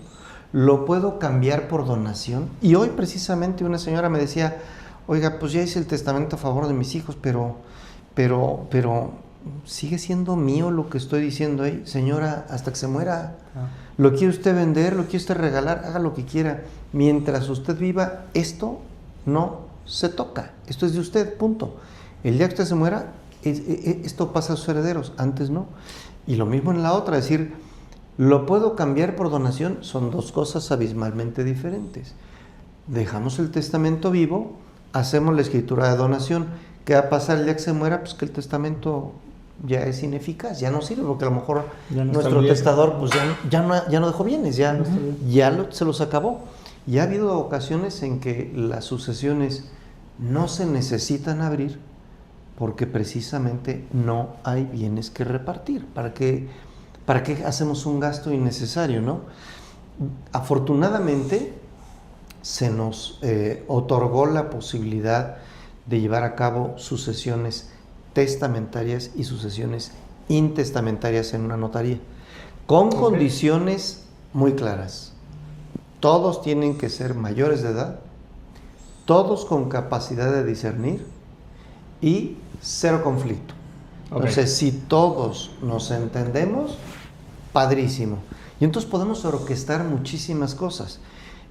¿lo puedo cambiar por donación? Y hoy precisamente una señora me decía, oiga, pues ya hice el testamento a favor de mis hijos, pero sigue siendo mío lo que estoy diciendo ahí, señora, hasta que se muera. Lo quiere usted vender, lo quiere usted regalar, haga lo que quiera. Mientras usted viva, esto no se toca. Esto es de usted, punto. El día que usted se muera, esto pasa a sus herederos, antes no. Y lo mismo en la otra, es decir, lo puedo cambiar por donación, son dos cosas abismalmente diferentes. Dejamos el testamento vivo, hacemos la escritura de donación. ¿Qué va a pasar el día que se muera? Pues que el testamento ya es ineficaz, ya no sirve, porque a lo mejor nuestro testador pues ya no dejó bienes, se los acabó. Y ha habido ocasiones en que las sucesiones no se necesitan abrir porque precisamente no hay bienes que repartir. ¿Para qué hacemos un gasto innecesario, no? Afortunadamente se nos otorgó la posibilidad de llevar a cabo sucesiones testamentarias y sucesiones intestamentarias en una notaría, con condiciones muy claras. Todos tienen que ser mayores de edad, todos con capacidad de discernir y cero conflicto. Entonces, si todos nos entendemos, padrísimo. Y entonces podemos orquestar muchísimas cosas.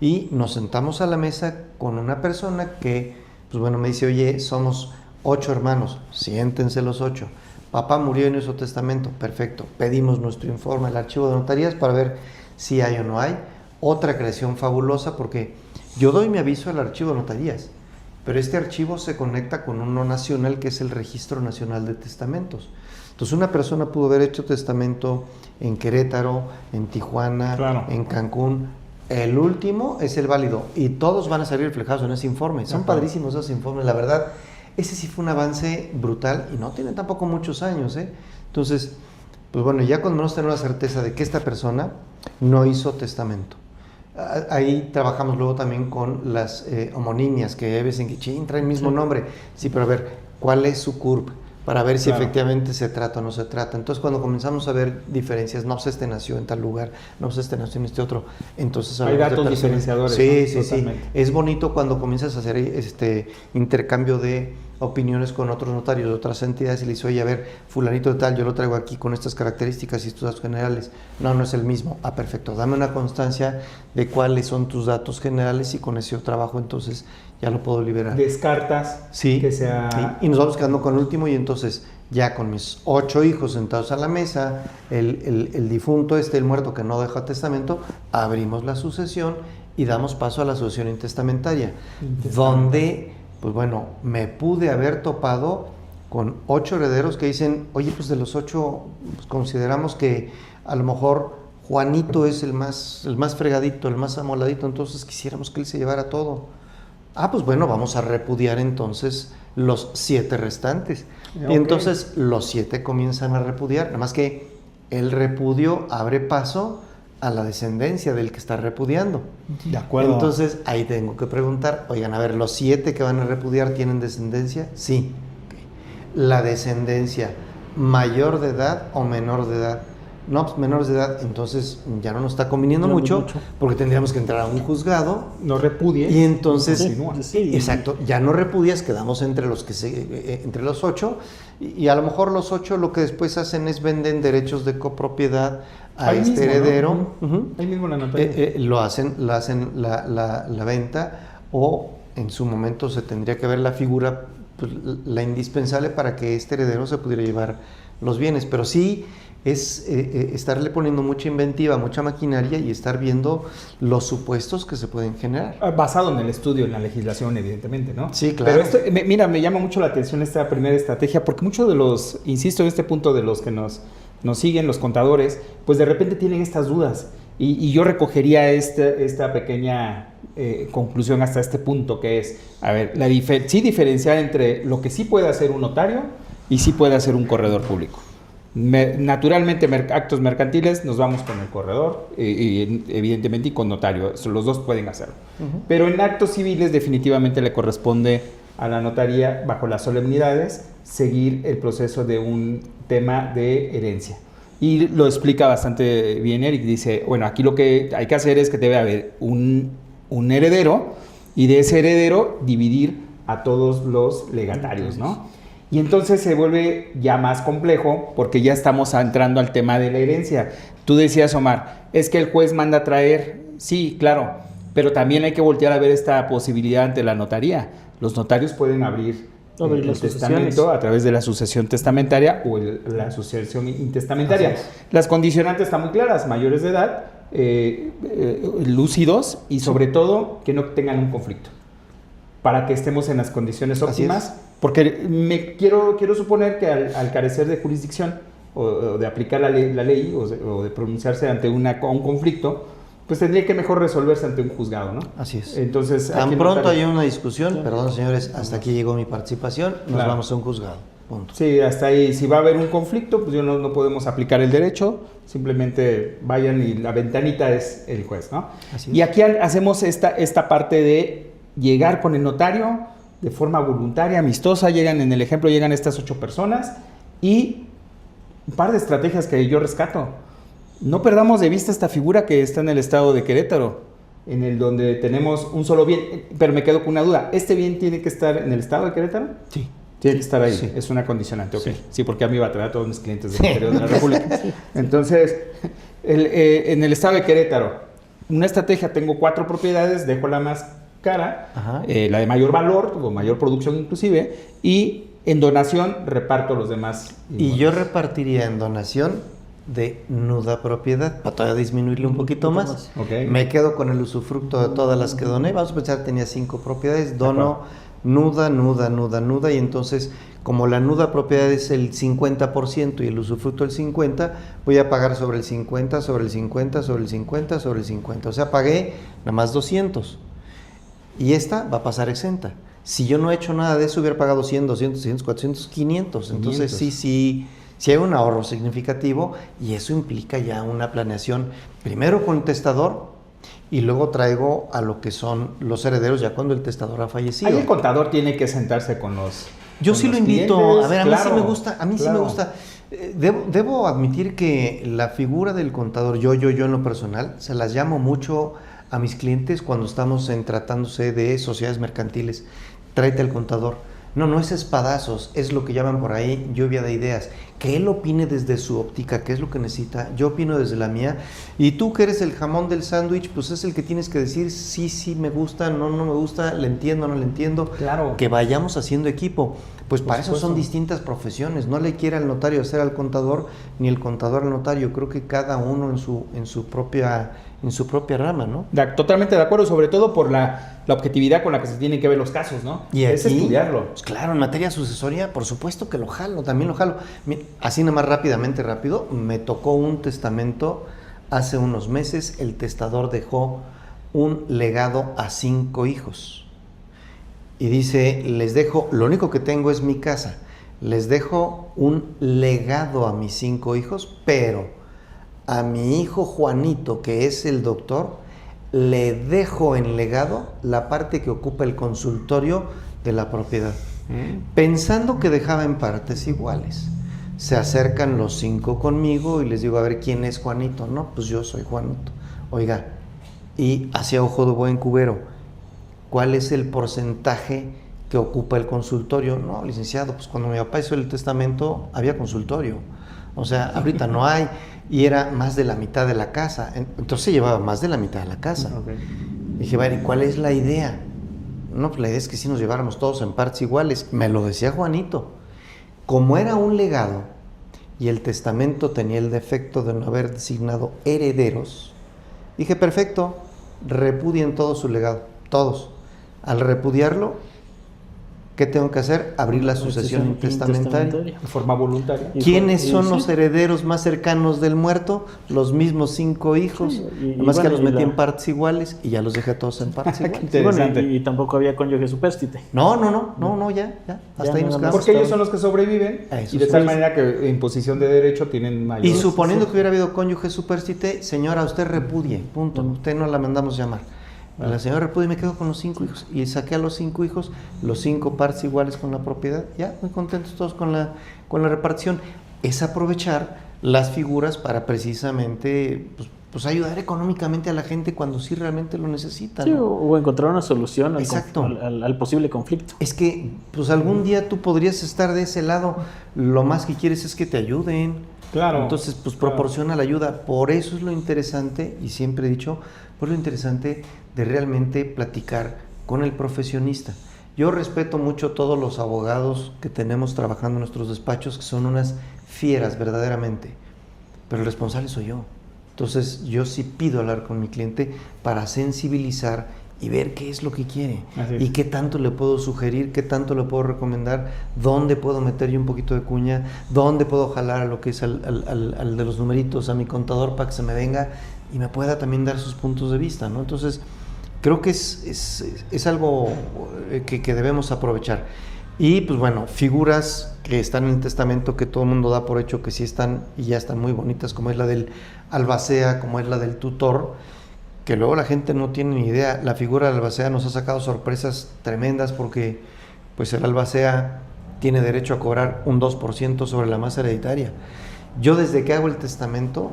Y nos sentamos a la mesa con una persona que, pues bueno, me dice, oye, somos 8 hermanos, siéntense los 8. Papá murió y no hizo testamento, perfecto. Pedimos nuestro informe al archivo de notarías para ver si hay o no hay. Otra creación fabulosa, porque yo doy mi aviso al archivo de notarías, pero este archivo se conecta con uno nacional que es el Registro Nacional de Testamentos. Entonces una persona pudo haber hecho testamento en Querétaro, en Tijuana, en Cancún. El último es el válido y todos van a salir reflejados en ese informe. Son padrísimos esos informes, la verdad. Ese sí fue un avance brutal y no tiene tampoco muchos años, ¿eh? Entonces, pues bueno, ya cuando menos tenemos la certeza de que esta persona no hizo testamento. Ahí trabajamos luego también con las homonimias, que hay veces en que traen el mismo nombre. Sí, pero a ver, ¿cuál es su CURP? Para ver si efectivamente se trata o no se trata. Entonces, cuando comenzamos a ver diferencias, no, pues este nació en tal lugar, no, pues este nació en este otro. Entonces, hay datos diferenciadores. Sí, ¿no? Sí. Es bonito cuando comienzas a hacer intercambio de opiniones con otros notarios de otras entidades y le dices, oye, a ver, fulanito de tal, yo lo traigo aquí con estas características y estos datos generales. No es el mismo. Ah, perfecto. Dame una constancia de cuáles son tus datos generales y con ese trabajo entonces ya lo puedo liberar. Descartas que sea... Y nos vamos quedando con el último y entonces ya con mis 8 hijos sentados a la mesa, el difunto el muerto que no dejó testamento, abrimos la sucesión y damos paso a la sucesión intestamentaria, donde, pues bueno, me pude haber topado con 8 herederos que dicen, oye, pues de los 8 pues consideramos que a lo mejor Juanito es el más fregadito, el más amoladito, entonces quisiéramos que él se llevara todo. Ah, pues bueno, vamos a repudiar entonces los 7 restantes. Y entonces los 7 comienzan a repudiar, nada más que el repudio abre paso a la descendencia del que está repudiando. De acuerdo. Entonces ahí tengo que preguntar, oigan, a ver, ¿los 7 que van a repudiar tienen descendencia? Sí. ¿La descendencia mayor de edad o menor de edad? No, pues menores de edad, entonces ya no nos está conviniendo mucho, porque tendríamos que entrar a un juzgado. No repudies. Y entonces, sí, exacto, ya no repudias, quedamos entre los 8, y a lo mejor los 8 lo que después hacen es venden derechos de copropiedad a ahí este mismo, heredero. ¿no? Ahí mismo la notaría. Lo hacen la venta, o en su momento se tendría que ver la figura, pues, la indispensable para que este heredero se pudiera llevar los bienes, pero sí es estarle poniendo mucha inventiva, mucha maquinaria y estar viendo los supuestos que se pueden generar. Basado en el estudio, en la legislación, evidentemente, ¿no? Sí, claro. Pero mira, me llama mucho la atención esta primera estrategia, porque muchos de los, insisto en este punto, de los que nos siguen, los contadores, pues de repente tienen estas dudas. Y yo recogería esta pequeña conclusión hasta este punto, que es, a ver, sí diferenciar entre lo que sí puede hacer un notario y sí puede hacer un corredor público. Naturalmente, actos mercantiles nos vamos con el corredor y evidentemente y con notario, los dos pueden hacerlo. Pero en actos civiles definitivamente le corresponde a la notaría, bajo las solemnidades, seguir el proceso de un tema de herencia. Y lo explica bastante bien Eric, dice, bueno, aquí lo que hay que hacer es que debe haber un heredero, y de ese heredero dividir a todos los legatarios, ¿no? Y entonces se vuelve ya más complejo porque ya estamos entrando al tema de la herencia. Tú decías, Omar, es que el juez manda a traer, sí, claro, pero también hay que voltear a ver esta posibilidad ante la notaría. Los notarios pueden abrir el testamento a través de la sucesión testamentaria o la sucesión intestamentaria. Las condicionantes están muy claras: mayores de edad, lúcidos y sobre todo que no tengan un conflicto, para que estemos en las condiciones óptimas. Porque quiero suponer que al carecer de jurisdicción o de aplicar la ley o de pronunciarse ante un conflicto, pues tendría que mejor resolverse ante un juzgado, ¿no? Así es. Entonces, tan pronto hay una discusión, perdón señores, hasta aquí llegó mi participación, nos vamos a un juzgado. Punto. Sí, hasta ahí. Si va a haber un conflicto, pues no podemos aplicar el derecho, simplemente vayan y la ventanita es el juez, ¿no? Así es. Y aquí hacemos esta parte de llegar con el notario de forma voluntaria, amistosa. En el ejemplo llegan estas 8 personas y un par de estrategias que yo rescato. No perdamos de vista esta figura que está en el estado de Querétaro, en el donde tenemos un solo bien, pero me quedo con una duda. ¿Este bien tiene que estar en el estado de Querétaro? Sí. Tiene que estar ahí, sí. Es una condicionante, ok. Sí. Sí, porque a mí va a traer a todos mis clientes del interior de la República. Entonces, en el estado de Querétaro, una estrategia: tengo 4 propiedades, dejo la más cara, la de mayor valor o mayor producción inclusive, y en donación reparto los demás. Y yo repartiría en donación de nuda propiedad, para todavía disminuirle un poquito más. Okay. Me quedo con el usufructo de todas las que doné. Vamos a pensar que tenía 5 propiedades, dono nuda, y entonces, como la nuda propiedad es el 50% y el usufructo el 50%, voy a pagar sobre el 50, sobre el 50, sobre el 50, sobre el 50. O sea, pagué nada más 200. Y esta va a pasar exenta. Si yo no he hecho nada de eso, hubiera pagado 100, 200, 300, 400, 500. Entonces, sí hay un ahorro significativo, y eso implica ya una planeación, primero con el testador, y luego traigo a lo que son los herederos ya cuando el testador ha fallecido. Ahí el contador tiene que sentarse con los Yo sí lo invito. Clientes. A ver, a mí sí me gusta. A mí claro. sí me gusta. Debo admitir que la figura del contador, yo en lo personal, se las llamo mucho a mis clientes cuando estamos tratándose de sociedades mercantiles. Tráete al contador. No es espadazos, es lo que llaman por ahí lluvia de ideas. Que él opine desde su óptica, qué es lo que necesita. Yo opino desde la mía. Y tú, que eres el jamón del sándwich, pues es el que tienes que decir sí me gusta, no me gusta, le entiendo, no le entiendo. Claro. Que vayamos haciendo equipo. Pues para eso son distintas profesiones. No le quiera el notario hacer al contador, ni el contador al notario. Creo que cada uno en su propia rama, ¿no? Totalmente de acuerdo, sobre todo por la objetividad con la que se tienen que ver los casos, ¿no? Y es aquí, estudiarlo. Pues claro, en materia sucesoria, por supuesto que también lo jalo. Así nada más rápido, me tocó un testamento hace unos meses. El testador dejó un legado a 5 hijos. Y dice, les dejo, lo único que tengo es mi casa, les dejo un legado a mis 5 hijos, pero a mi hijo Juanito, que es el doctor, le dejo en legado la parte que ocupa el consultorio de la propiedad, pensando que dejaba en partes iguales. Se acercan los 5 conmigo y les digo, a ver, ¿quién es Juanito? No, pues yo soy Juanito. Oiga, y hacia ojo de buen cubero, ¿cuál es el porcentaje que ocupa el consultorio? No, licenciado, pues cuando mi papá hizo el testamento había consultorio. O sea, ahorita no hay, y era más de la mitad de la casa. Entonces se llevaba más de la mitad de la casa. Okay. Dije, vale, ¿cuál es la idea? No, pues la idea es que si nos lleváramos todos en partes iguales. Me lo decía Juanito. Como era un legado y el testamento tenía el defecto de no haber designado herederos, dije, perfecto, repudien todo su legado, todos. Al repudiarlo, ¿qué tengo que hacer? Abrir la sucesión intestamentaria. De forma voluntaria. ¿Quiénes son los herederos más cercanos del muerto? Los mismos 5 hijos. Sí, además que los metí en partes iguales y ya los dejé todos en partes iguales. Interesante. Y tampoco había cónyuge supérstite. No, ya. Hasta ahí nos quedamos. Porque ellos son los que sobreviven y de tal manera que en posición de derecho tienen mayor... Y suponiendo que hubiera habido cónyuge supérstite, señora, usted repudie, punto. Usted no la mandamos llamar. La señora repudia y me quedo con los 5 hijos. Y saqué a los 5 hijos, los 5 partes iguales con la propiedad. Ya, muy contentos todos con la repartición. Es aprovechar las figuras para precisamente pues ayudar económicamente a la gente cuando sí realmente lo necesitan. Sí, ¿no? o encontrar una solución Exacto. al posible conflicto. Es que pues algún día tú podrías estar de ese lado, lo más que quieres es que te ayuden. Claro. Entonces, pues claro. proporciona la ayuda. Por eso es lo interesante, y siempre he dicho, por lo interesante de realmente platicar con el profesionista. Yo respeto mucho todos los abogados que tenemos trabajando en nuestros despachos, que son unas fieras verdaderamente, pero el responsable soy yo. Entonces, yo sí pido hablar con mi cliente para sensibilizar y ver qué es lo que quiere y qué tanto le puedo sugerir, qué tanto le puedo recomendar, dónde puedo meter yo un poquito de cuña, dónde puedo jalar a lo que es al de los numeritos, a mi contador para que se me venga y me pueda también dar sus puntos de vista, ¿no? Entonces, creo que es algo que debemos aprovechar. Y pues bueno, figuras que están en el testamento que todo el mundo da por hecho que sí están y ya están muy bonitas, como es la del albacea, como es la del tutor, que luego la gente no tiene ni idea. La figura del albacea nos ha sacado sorpresas tremendas porque pues el albacea tiene derecho a cobrar un 2% sobre la masa hereditaria. Yo desde que hago el testamento,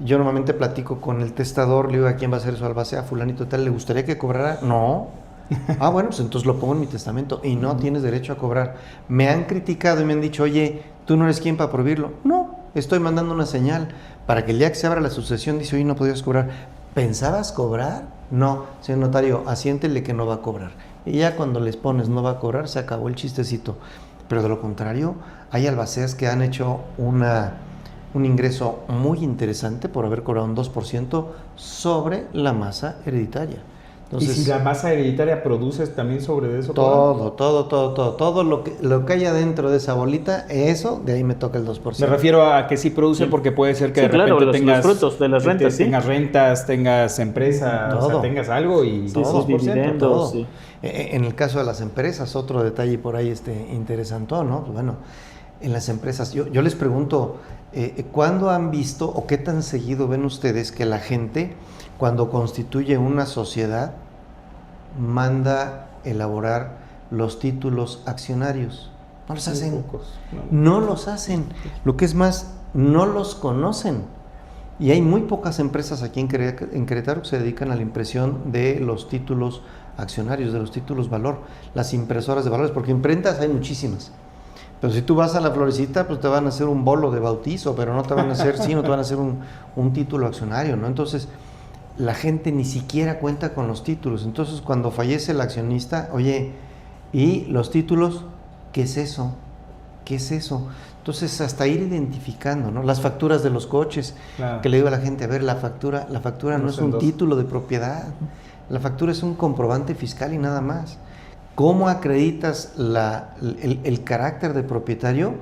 yo normalmente platico con el testador, le digo a quién va a ser su albacea, fulanito tal, ¿le gustaría que cobrara? No. Ah, bueno, pues entonces lo pongo en mi testamento y no tienes derecho a cobrar. Me han criticado y me han dicho, oye, ¿tú no eres quien para prohibirlo? No, estoy mandando una señal para que el día que se abra la sucesión dice, oye, no podías cobrar. ¿Pensabas cobrar? No, señor notario, asiéntele que no va a cobrar. Y ya cuando les pones no va a cobrar, se acabó el chistecito. Pero de lo contrario, hay albaceas que han hecho un ingreso muy interesante por haber cobrado un 2% sobre la masa hereditaria. Entonces, y si la masa hereditaria produces también sobre eso. Todo lo que haya dentro de esa bolita, eso, de ahí me toca el 2%. Me refiero a que sí produce porque puede ser que sí, de repente claro, tengas los frutos de las rentas, ¿sí? Tengas rentas, tengas empresa, o sea, tengas algo y todo, 2%, todo. Sí. En el caso de las empresas, otro detalle por ahí interesantón, ¿no? Pues bueno, en las empresas, yo les pregunto, ¿cuándo han visto o qué tan seguido ven ustedes que la gente, cuando constituye una sociedad, manda elaborar los títulos accionarios? No los hacen. No los hacen. Lo que es más, no los conocen. Y hay muy pocas empresas aquí en Querétaro que se dedican a la impresión de los títulos accionarios, de los títulos valor, las impresoras de valores, porque imprentas hay muchísimas. Pero si tú vas a la Florecita, pues te van a hacer un bolo de bautizo, pero no te van a hacer, no te van a hacer un título accionario, ¿no? Entonces, la gente ni siquiera cuenta con los títulos. Entonces, cuando fallece el accionista, oye, ¿y los títulos? ¿Qué es eso? ¿Qué es eso? Entonces, hasta ir identificando, ¿no? Las facturas de los coches, claro, que le digo a la gente, a ver, la factura no es un título de propiedad, la factura es un comprobante fiscal y nada más. ¿Cómo acreditas el carácter de propietario?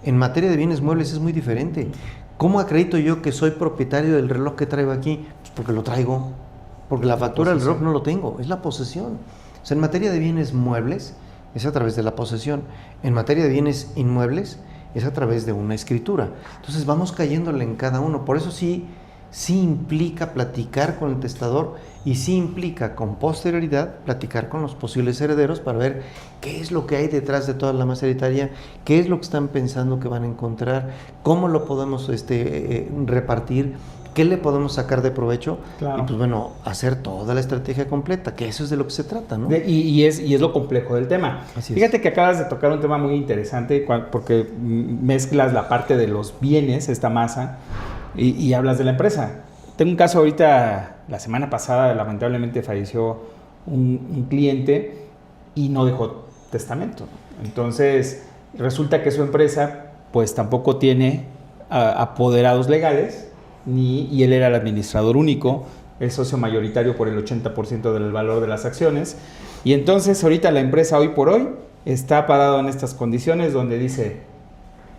En materia de bienes muebles es muy diferente. ¿Cómo acredito yo que soy propietario del reloj que traigo aquí? Pues porque lo traigo, porque la factura del reloj no lo tengo, es la posesión. O sea, en materia de bienes muebles es a través de la posesión, en materia de bienes inmuebles es a través de una escritura. Entonces vamos cayéndole en cada uno. Por eso sí implica platicar con el testador y sí implica con posterioridad platicar con los posibles herederos para ver qué es lo que hay detrás de toda la masa hereditaria, qué es lo que están pensando que van a encontrar, cómo lo podemos repartir, qué le podemos sacar de provecho, claro, y pues bueno, hacer toda la estrategia completa, que eso es de lo que se trata, ¿no? Y es lo complejo del tema. Fíjate que acabas de tocar un tema muy interesante porque mezclas la parte de los bienes, esta masa, y hablas de la empresa. Tengo un caso ahorita, la semana pasada lamentablemente falleció un cliente y no dejó testamento. Entonces resulta que su empresa pues tampoco tiene apoderados legales, y él era el administrador único, el socio mayoritario por el 80% del valor de las acciones. Y entonces ahorita la empresa hoy por hoy está parado en estas condiciones donde dice,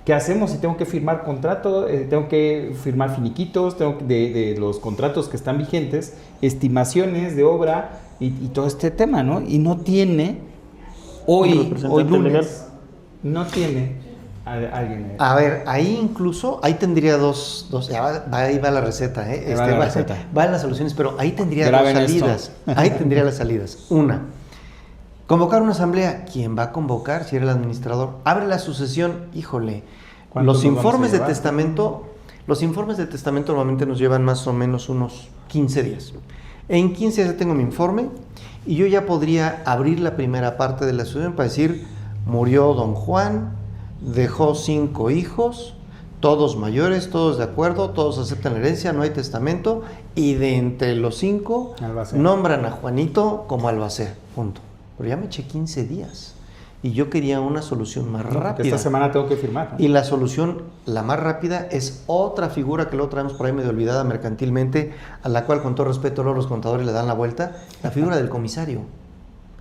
¿qué hacemos si tengo que firmar contrato? Tengo que firmar finiquitos, de los contratos que están vigentes, estimaciones de obra y todo este tema, ¿no? Y no tiene, hoy lunes, no tiene alguien. A ver, ahí incluso, ahí tendría dos ahí va la receta, va en las soluciones, pero ahí tendría dos salidas. Ahí tendría las salidas. Una, convocar una asamblea. ¿Quién va a convocar? Si era el administrador. Abre la sucesión, híjole. Los informes de testamento Los informes de testamento normalmente nos llevan más o menos unos 15 días. En 15 días ya tengo mi informe y yo ya podría abrir la primera parte de la sucesión para decir, murió don Juan, dejó 5 hijos, todos mayores, todos de acuerdo, todos aceptan la herencia, no hay testamento, y de entre los 5 nombran a Juanito como albacea, punto. Pero ya me eché 15 días y yo quería una solución más rápida. Esta semana tengo que firmar, ¿no? Y la solución, la más rápida, es otra figura que luego traemos por ahí medio olvidada mercantilmente, a la cual con todo respeto luego los contadores le dan la vuelta, la figura del comisario.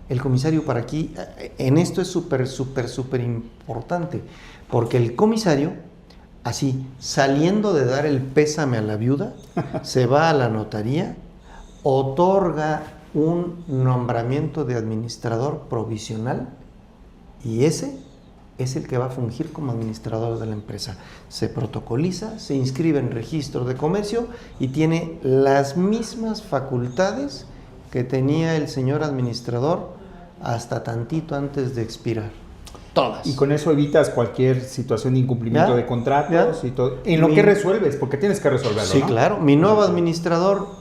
El comisario para aquí, en esto es súper importante, porque el comisario, así, saliendo de dar el pésame a la viuda, se va a la notaría, otorga un nombramiento de administrador provisional y ese es el que va a fungir como administrador de la empresa. Se protocoliza, se inscribe en registro de comercio y tiene las mismas facultades que tenía el señor administrador hasta tantito antes de expirar. Todas. Y con eso evitas cualquier situación de incumplimiento de contratos y todo. En lo que resuelves, porque tienes que resolverlo, sí, ¿no? Claro. Mi nuevo administrador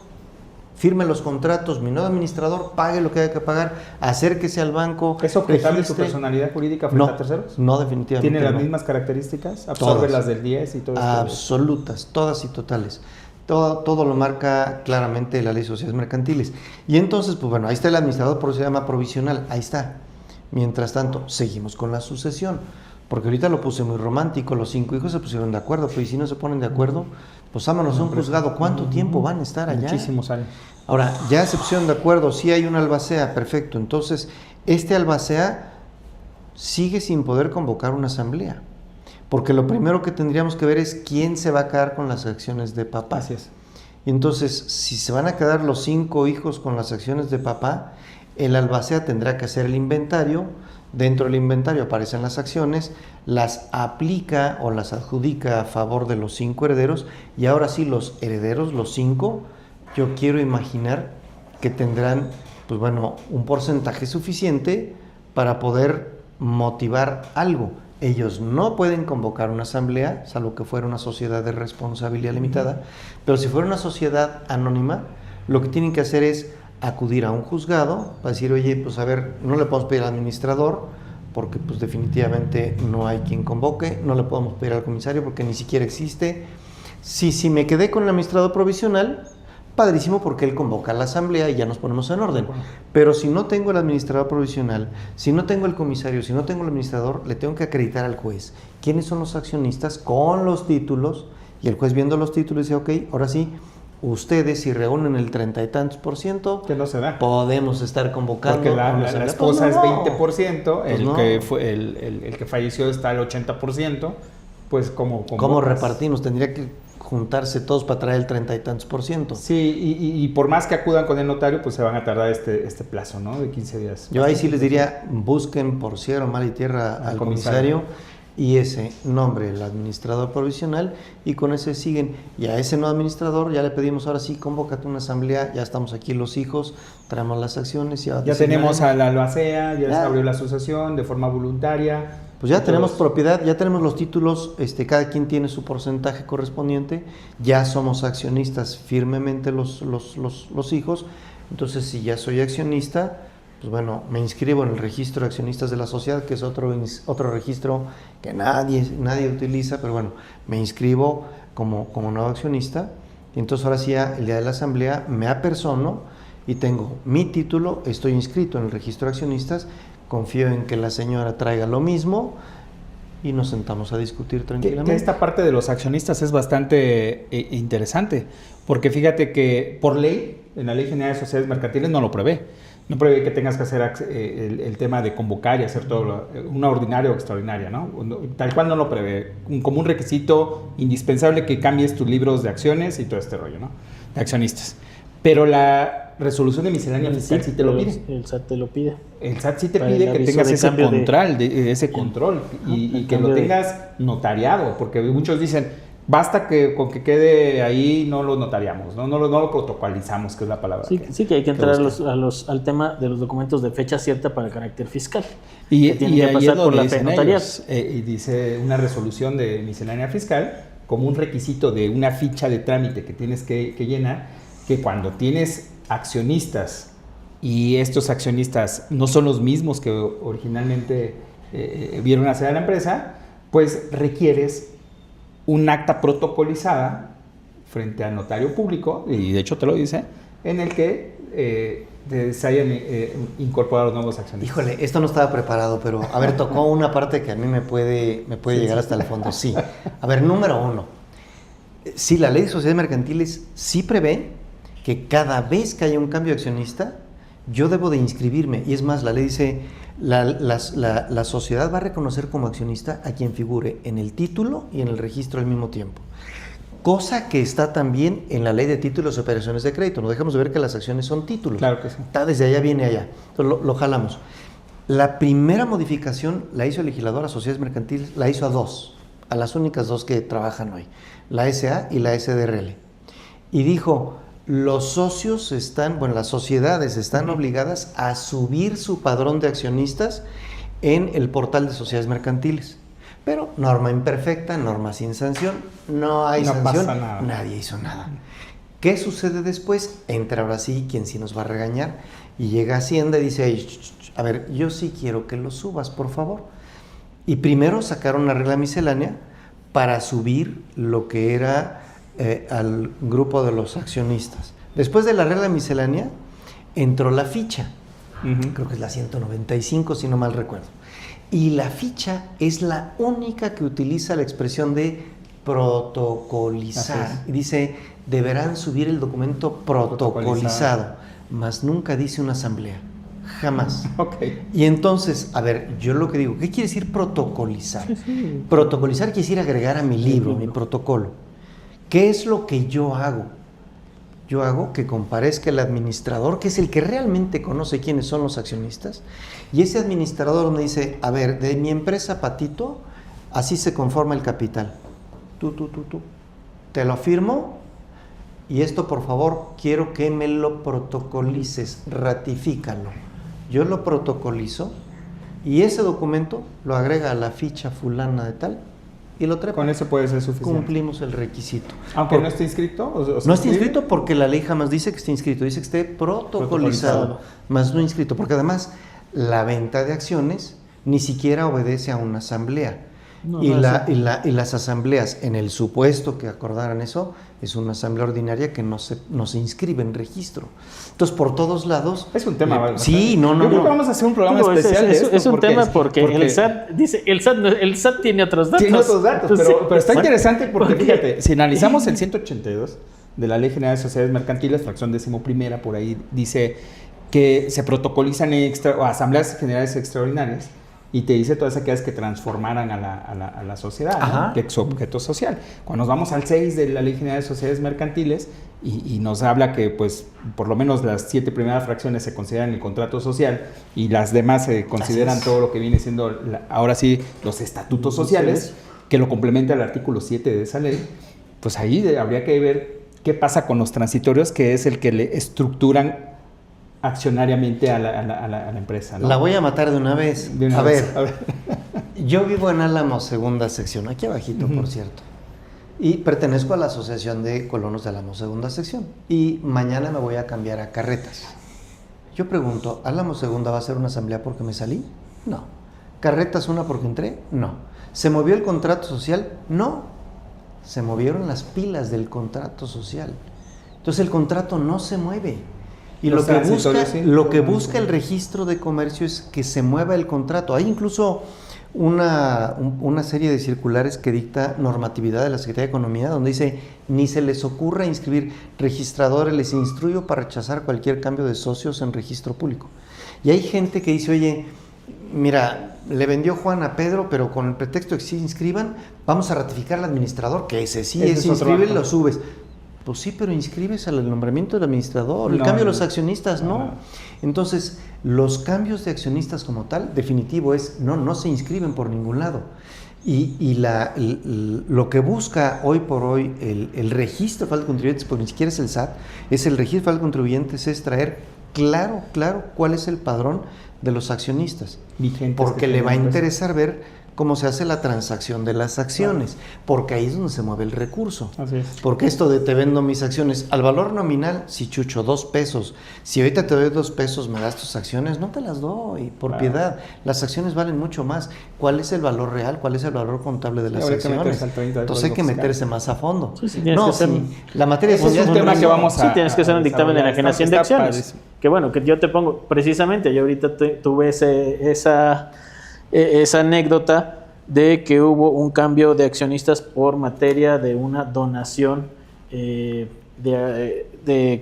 firme los contratos, mi nuevo administrador pague lo que haya que pagar, acérquese al banco. ¿Es objetable tu personalidad jurídica frente a terceros? No, definitivamente ¿Tiene las no. mismas características? ¿Absorbe Todas. las del 10 y todo esto? Absolutas, todas y totales. Todo lo marca claramente la ley de sociedades mercantiles. Y entonces, pues bueno, ahí está el administrador, por eso se llama provisional, ahí está. Mientras tanto, seguimos con la sucesión, porque ahorita lo puse muy romántico, los 5 hijos se pusieron de acuerdo, pero ¿y si no se ponen de acuerdo? Pues vámonos a un juzgado, ¿cuánto tiempo van a estar allá? Muchísimos años. Ahora, ya se pusieron de acuerdo, sí hay un albacea, perfecto, entonces este albacea sigue sin poder convocar una asamblea, porque lo primero que tendríamos que ver es quién se va a quedar con las acciones de papá. Así es. Y entonces, si se van a quedar los 5 hijos con las acciones de papá, el albacea tendrá que hacer el inventario, dentro del inventario aparecen las acciones, las aplica o las adjudica a favor de los 5 herederos, y ahora sí los herederos, los 5, yo quiero imaginar que tendrán, pues bueno, un porcentaje suficiente para poder motivar algo. Ellos no pueden convocar una asamblea, salvo que fuera una sociedad de responsabilidad limitada, pero si fuera una sociedad anónima, lo que tienen que hacer es acudir a un juzgado para decir, oye, pues a ver, no le podemos pedir al administrador porque pues definitivamente no hay quien convoque, no le podemos pedir al comisario porque ni siquiera existe. Si me quedé con el administrador provisional, padrísimo, porque él convoca a la asamblea y ya nos ponemos en orden. Pero si no tengo el administrador provisional, si no tengo el comisario, si no tengo el administrador, le tengo que acreditar al juez quiénes son los accionistas con los títulos, y el juez viendo los títulos dice, ok, ahora sí, ustedes si reúnen el 30 y tantos %, que no se da. Podemos estar convocando. Porque la esposa es 20%, el que falleció está al 80%, pues ¿cómo repartimos? Tendría que juntarse todos para traer el 30 y tantos %. Sí, y por más que acudan con el notario, pues se van a tardar este plazo, ¿no? De 15 días. Yo ahí sí les diría, busquen por cielo, mar y tierra al comisario y ese nombre, el administrador provisional, y con ese siguen. Y a ese no administrador ya le pedimos, ahora sí, convócate una asamblea, ya estamos aquí los hijos, traemos las acciones. Ya tenemos a la albacea, ya se abrió la asociación de forma voluntaria. Pues ya tenemos propiedad, ya tenemos los títulos, cada quien tiene su porcentaje correspondiente, ya somos accionistas firmemente los hijos. Entonces, si ya soy accionista, pues bueno, me inscribo en el registro de accionistas de la sociedad, que es otro registro que nadie utiliza, pero bueno, me inscribo como nuevo accionista, y entonces ahora sí, el día de la asamblea, me apersono y tengo mi título, estoy inscrito en el registro de accionistas, confío en que la señora traiga lo mismo y nos sentamos a discutir tranquilamente. Que esta parte de los accionistas es bastante interesante, porque fíjate que por ley, en la Ley General de Sociedades Mercantiles no lo prevé. No prevé que tengas que hacer el tema de convocar y hacer todo, una ordinaria o extraordinaria, ¿no? Tal cual no lo prevé, como un requisito indispensable que cambies tus libros de acciones y todo este rollo, ¿no? De accionistas. Pero la resolución de miscelánea fiscal sí te lo pide. El SAT te lo pide. El SAT sí te pide que tengas ese control y que lo tengas notariado, porque muchos dicen, basta con que quede ahí, no lo notariamos, no lo protocolizamos, que es la palabra. Sí que hay que entrar al tema de los documentos de fecha cierta para el carácter fiscal. Y tiene que pasar por la fe notarial. Y dice una resolución de miscelánea fiscal como un requisito de una ficha de trámite que tienes que llenar, que cuando tienes accionistas y estos accionistas no son los mismos que originalmente vieron hacer a la empresa, pues requieres un acta protocolizada frente al notario público, y de hecho te lo dice, en el que se hayan incorporado los nuevos accionistas. Híjole, esto no estaba preparado, pero a ver, tocó una parte que a mí me puede llegar hasta el fondo. Sí. A ver, número 1. Sí, la ley de sociedades mercantiles sí prevé que cada vez que haya un cambio de accionista, yo debo de inscribirme. Y es más, la ley dice, la sociedad va a reconocer como accionista a quien figure en el título y en el registro al mismo tiempo. Cosa que está también en la ley de títulos y operaciones de crédito. No dejamos de ver que las acciones son títulos. Claro que sí. Está desde allá, viene allá. Entonces lo jalamos. La primera modificación la hizo el legislador a sociedades mercantiles, la hizo a 2, a las únicas 2 que trabajan hoy, la SA y la SDRL. Y dijo, los socios las sociedades están obligadas a subir su padrón de accionistas en el portal de sociedades mercantiles. Pero norma imperfecta, norma sin sanción, no hay sanción, pasa nada. Nadie hizo nada. ¿Qué sucede después? Entra ahora sí quien sí nos va a regañar y llega a Hacienda y dice, a ver, yo sí quiero que lo subas, por favor. Y primero sacaron una regla miscelánea para subir lo que era al grupo de los accionistas. Después de la regla miscelánea entró la ficha, creo que es la 195 si no mal recuerdo. Y la ficha es la única que utiliza la expresión de protocolizar. Y dice, deberán subir el documento protocolizado, mas nunca dice una asamblea. Jamás. Okay. Y entonces, a ver, yo lo que digo, ¿qué quiere decir protocolizar? Sí. Protocolizar quiere decir agregar a mi libro, mi protocolo. ¿Qué es lo que yo hago? Yo hago que comparezca el administrador, que es el que realmente conoce quiénes son los accionistas, y ese administrador me dice, a ver, de mi empresa Patito, así se conforma el capital. Tú. Te lo firmo, y esto por favor, quiero que me lo protocolices, ratifícalo. Yo lo protocolizo, y ese documento lo agrega a la ficha fulana de tal, y lo trepa. Con eso puede ser suficiente. Cumplimos el requisito. Aunque no esté inscrito. No está inscrito porque la ley jamás dice que esté inscrito, dice que esté protocolizado, más no inscrito, porque además la venta de acciones ni siquiera obedece a una asamblea. Y las asambleas, en el supuesto que acordaran eso, es una asamblea ordinaria que no se inscribe en registro. Entonces, por todos lados... Es un tema... sí, no. Yo creo que vamos a hacer un programa especial de esto. Es un tema porque el SAT dice, el SAT tiene otros datos. Tiene otros datos, pero está interesante porque, fíjate, si analizamos el 182 de la Ley General de Sociedades Mercantiles, fracción 11ª, por ahí dice que se protocolizan asambleas generales extraordinarias, y te dice todas aquellas que transformaran a la sociedad, ¿no? Que es su objeto social. Cuando nos vamos al 6 de la Ley General de Sociedades Mercantiles y nos habla que pues por lo menos las 7 primeras fracciones se consideran el contrato social y las demás se consideran todo lo que viene siendo ahora sí los estatutos sociales, que lo complementa el artículo 7 de esa ley, pues ahí habría que ver qué pasa con los transitorios, que es el que le estructuran accionariamente a la empresa, ¿no? La voy a matar de una vez. A ver. Yo vivo en Álamos, segunda sección, aquí abajito, por cierto. Y pertenezco a la Asociación de Colonos de Álamos, segunda sección. Y mañana me voy a cambiar a Carretas. Yo pregunto, ¿Álamos segunda va a ser una asamblea porque me salí? No. ¿Carretas una porque entré? No. ¿Se movió el contrato social? No. Se movieron las pilas del contrato social. Entonces el contrato no se mueve. Y lo que busca el registro de comercio es que se mueva el contrato. Hay incluso una serie de circulares que dicta normatividad de la Secretaría de Economía, donde dice, ni se les ocurra inscribir registradores, les instruyo para rechazar cualquier cambio de socios en registro público. Y hay gente que dice, oye, mira, le vendió Juan a Pedro, pero con el pretexto de que sí inscriban, vamos a ratificar al administrador, que ese sí es inscribe y lo subes. Pues sí, pero inscribes al nombramiento del administrador, el cambio de los accionistas, no. Entonces, los cambios de accionistas como tal, definitivo es, no se inscriben por ningún lado. Y lo que busca hoy por hoy el registro de falta de contribuyentes, porque ni siquiera es el SAT, es el registro de falta de contribuyentes, es traer claro cuál es el padrón de los accionistas. Porque le va a interesar ver cómo se hace la transacción de las acciones, porque ahí es donde se mueve el recurso. Así es. Porque esto de te vendo mis acciones, al valor nominal, si Chucho, 2 pesos, si ahorita te doy 2 pesos, me das tus acciones, no te las doy, por piedad. Las acciones valen mucho más. ¿Cuál es el valor real? ¿Cuál es el valor contable de las acciones? Entonces hay que meterse más a fondo. La materia es un tema que vamos a... Sí, tienes que hacer un dictamen de enajenación de acciones. Padrísimo. Que bueno, que yo te pongo, precisamente, yo ahorita tuve esa anécdota de que hubo un cambio de accionistas por materia de una donación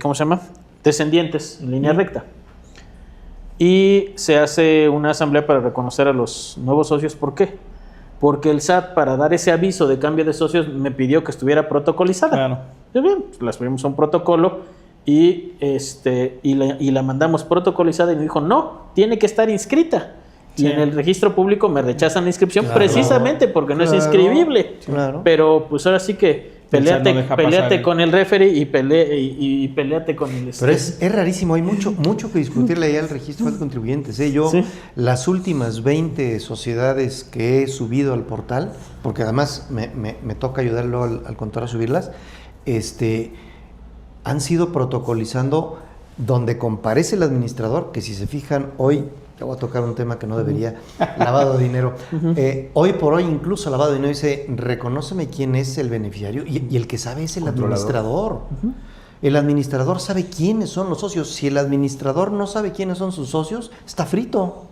¿cómo se llama? Descendientes en línea recta. Y se hace una asamblea para reconocer a los nuevos socios. ¿Por qué? Porque el SAT, para dar ese aviso de cambio de socios, me pidió que estuviera protocolizada. Claro. Y bien, pues la subimos a un protocolo y la mandamos protocolizada y me dijo, no, tiene que estar inscrita. Sí. Y en el registro público me rechazan la inscripción precisamente porque no es inscribible. Claro. Pero pues ahora sí que peleate con el referee y peleate con el... Pero es rarísimo, hay mucho que discutirle ahí al registro de contribuyentes. Yo, las últimas 20 sociedades que he subido al portal, porque además me toca ayudarlo al contador a subirlas, han sido protocolizando donde comparece el administrador, que si se fijan hoy... Te voy a tocar un tema que no debería, lavado de dinero. Hoy por hoy, incluso lavado de dinero dice, reconóceme quién es el beneficiario, y el que sabe es el administrador. El administrador sabe quiénes son los socios. Si el administrador no sabe quiénes son sus socios, está frito.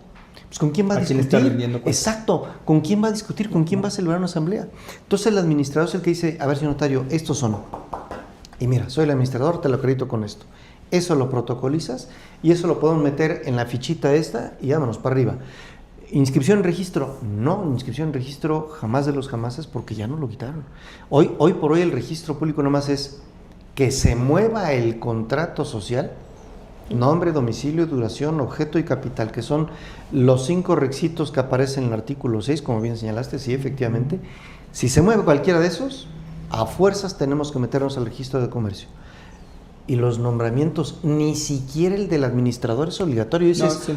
Pues ¿con quién va a discutir? Está vendiendo cosas. Exacto. ¿Con quién va a discutir? ¿Con quién va a celebrar una asamblea? Entonces el administrador es el que dice, a ver, señor notario, estos son. Y mira, soy el administrador, te lo acredito con esto. Eso lo protocolizas y eso lo podemos meter en la fichita esta y vámonos para arriba. ¿Inscripción en registro? No, inscripción en registro jamás de los jamases porque ya no lo quitaron. Hoy por hoy el registro público nomás es que se mueva el contrato social, nombre, domicilio, duración, objeto y capital, que son los 5 requisitos que aparecen en el artículo 6, como bien señalaste, sí, efectivamente. Si se mueve cualquiera de esos, a fuerzas tenemos que meternos al registro de comercio. Y los nombramientos, ni siquiera el del administrador es obligatorio. Dices,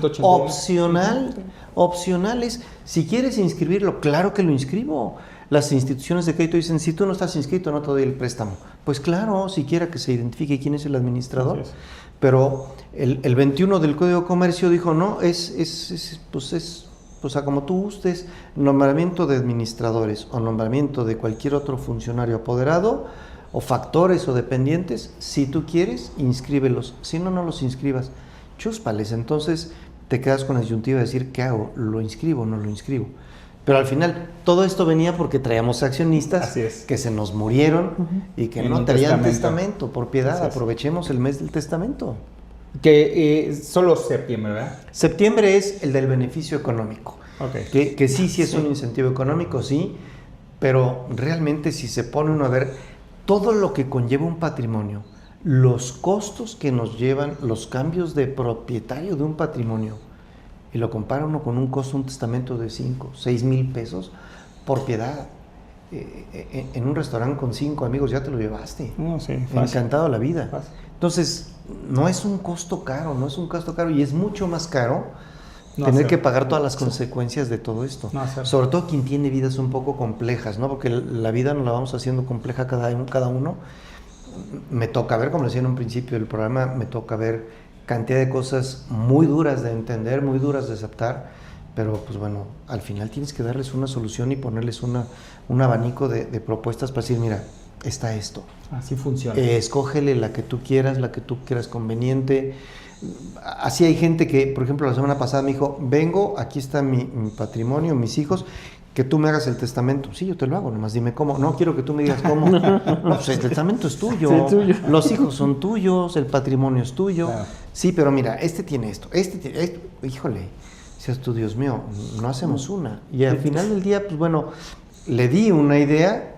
opcionales. Si quieres inscribirlo, claro que lo inscribo. Las instituciones de crédito dicen, si tú no estás inscrito, no te doy el préstamo. Pues claro, siquiera que se identifique quién es el administrador. Es. Pero el 21 del Código de Comercio dijo, no, como tú gustes, nombramiento de administradores o nombramiento de cualquier otro funcionario apoderado, o factores o dependientes, si tú quieres, inscríbelos, si no, no los inscribas. Chúspales, entonces te quedas con la disyuntiva de decir, ¿qué hago? ¿Lo inscribo o no lo inscribo? Pero al final, todo esto venía porque traíamos accionistas que se nos murieron y que no traían testamento. Por piedad, aprovechemos el mes del testamento. Que solo septiembre, ¿verdad? Septiembre es el del beneficio económico. Okay. Que sí es un incentivo económico, sí, pero realmente si se pone uno a ver todo lo que conlleva un patrimonio, los costos que nos llevan los cambios de propietario de un patrimonio, y lo compara uno con un costo de un testamento de 5, 6 mil pesos, por piedad, en un restaurante con 5 amigos ya te lo llevaste. Encantado la vida. Fácil. Entonces, no es un costo caro, y es mucho más caro tener que pagar todas las consecuencias de todo esto. Sobre todo quien tiene vidas un poco complejas, ¿no? Porque la vida nos la vamos haciendo compleja cada uno. Me toca ver, como decía en un principio del programa, me toca ver cantidad de cosas muy duras de entender, muy duras de aceptar, pero pues bueno, al final tienes que darles una solución y ponerles un abanico de propuestas para decir, mira, está esto. Así funciona. Escógele la que tú quieras conveniente. Así hay gente que, por ejemplo, la semana pasada me dijo, vengo, aquí está mi patrimonio, mis hijos, que tú me hagas el testamento. Sí, yo te lo hago, nomás dime cómo. No quiero que tú me digas cómo. No, pues el testamento es tuyo. Sí, tuyo. Los hijos son tuyos, el patrimonio es tuyo. Claro. Sí, pero mira, este tiene esto, tiene esto. Híjole, dices tú, Dios mío, no hacemos una. Y al final del día, pues bueno, le di una idea,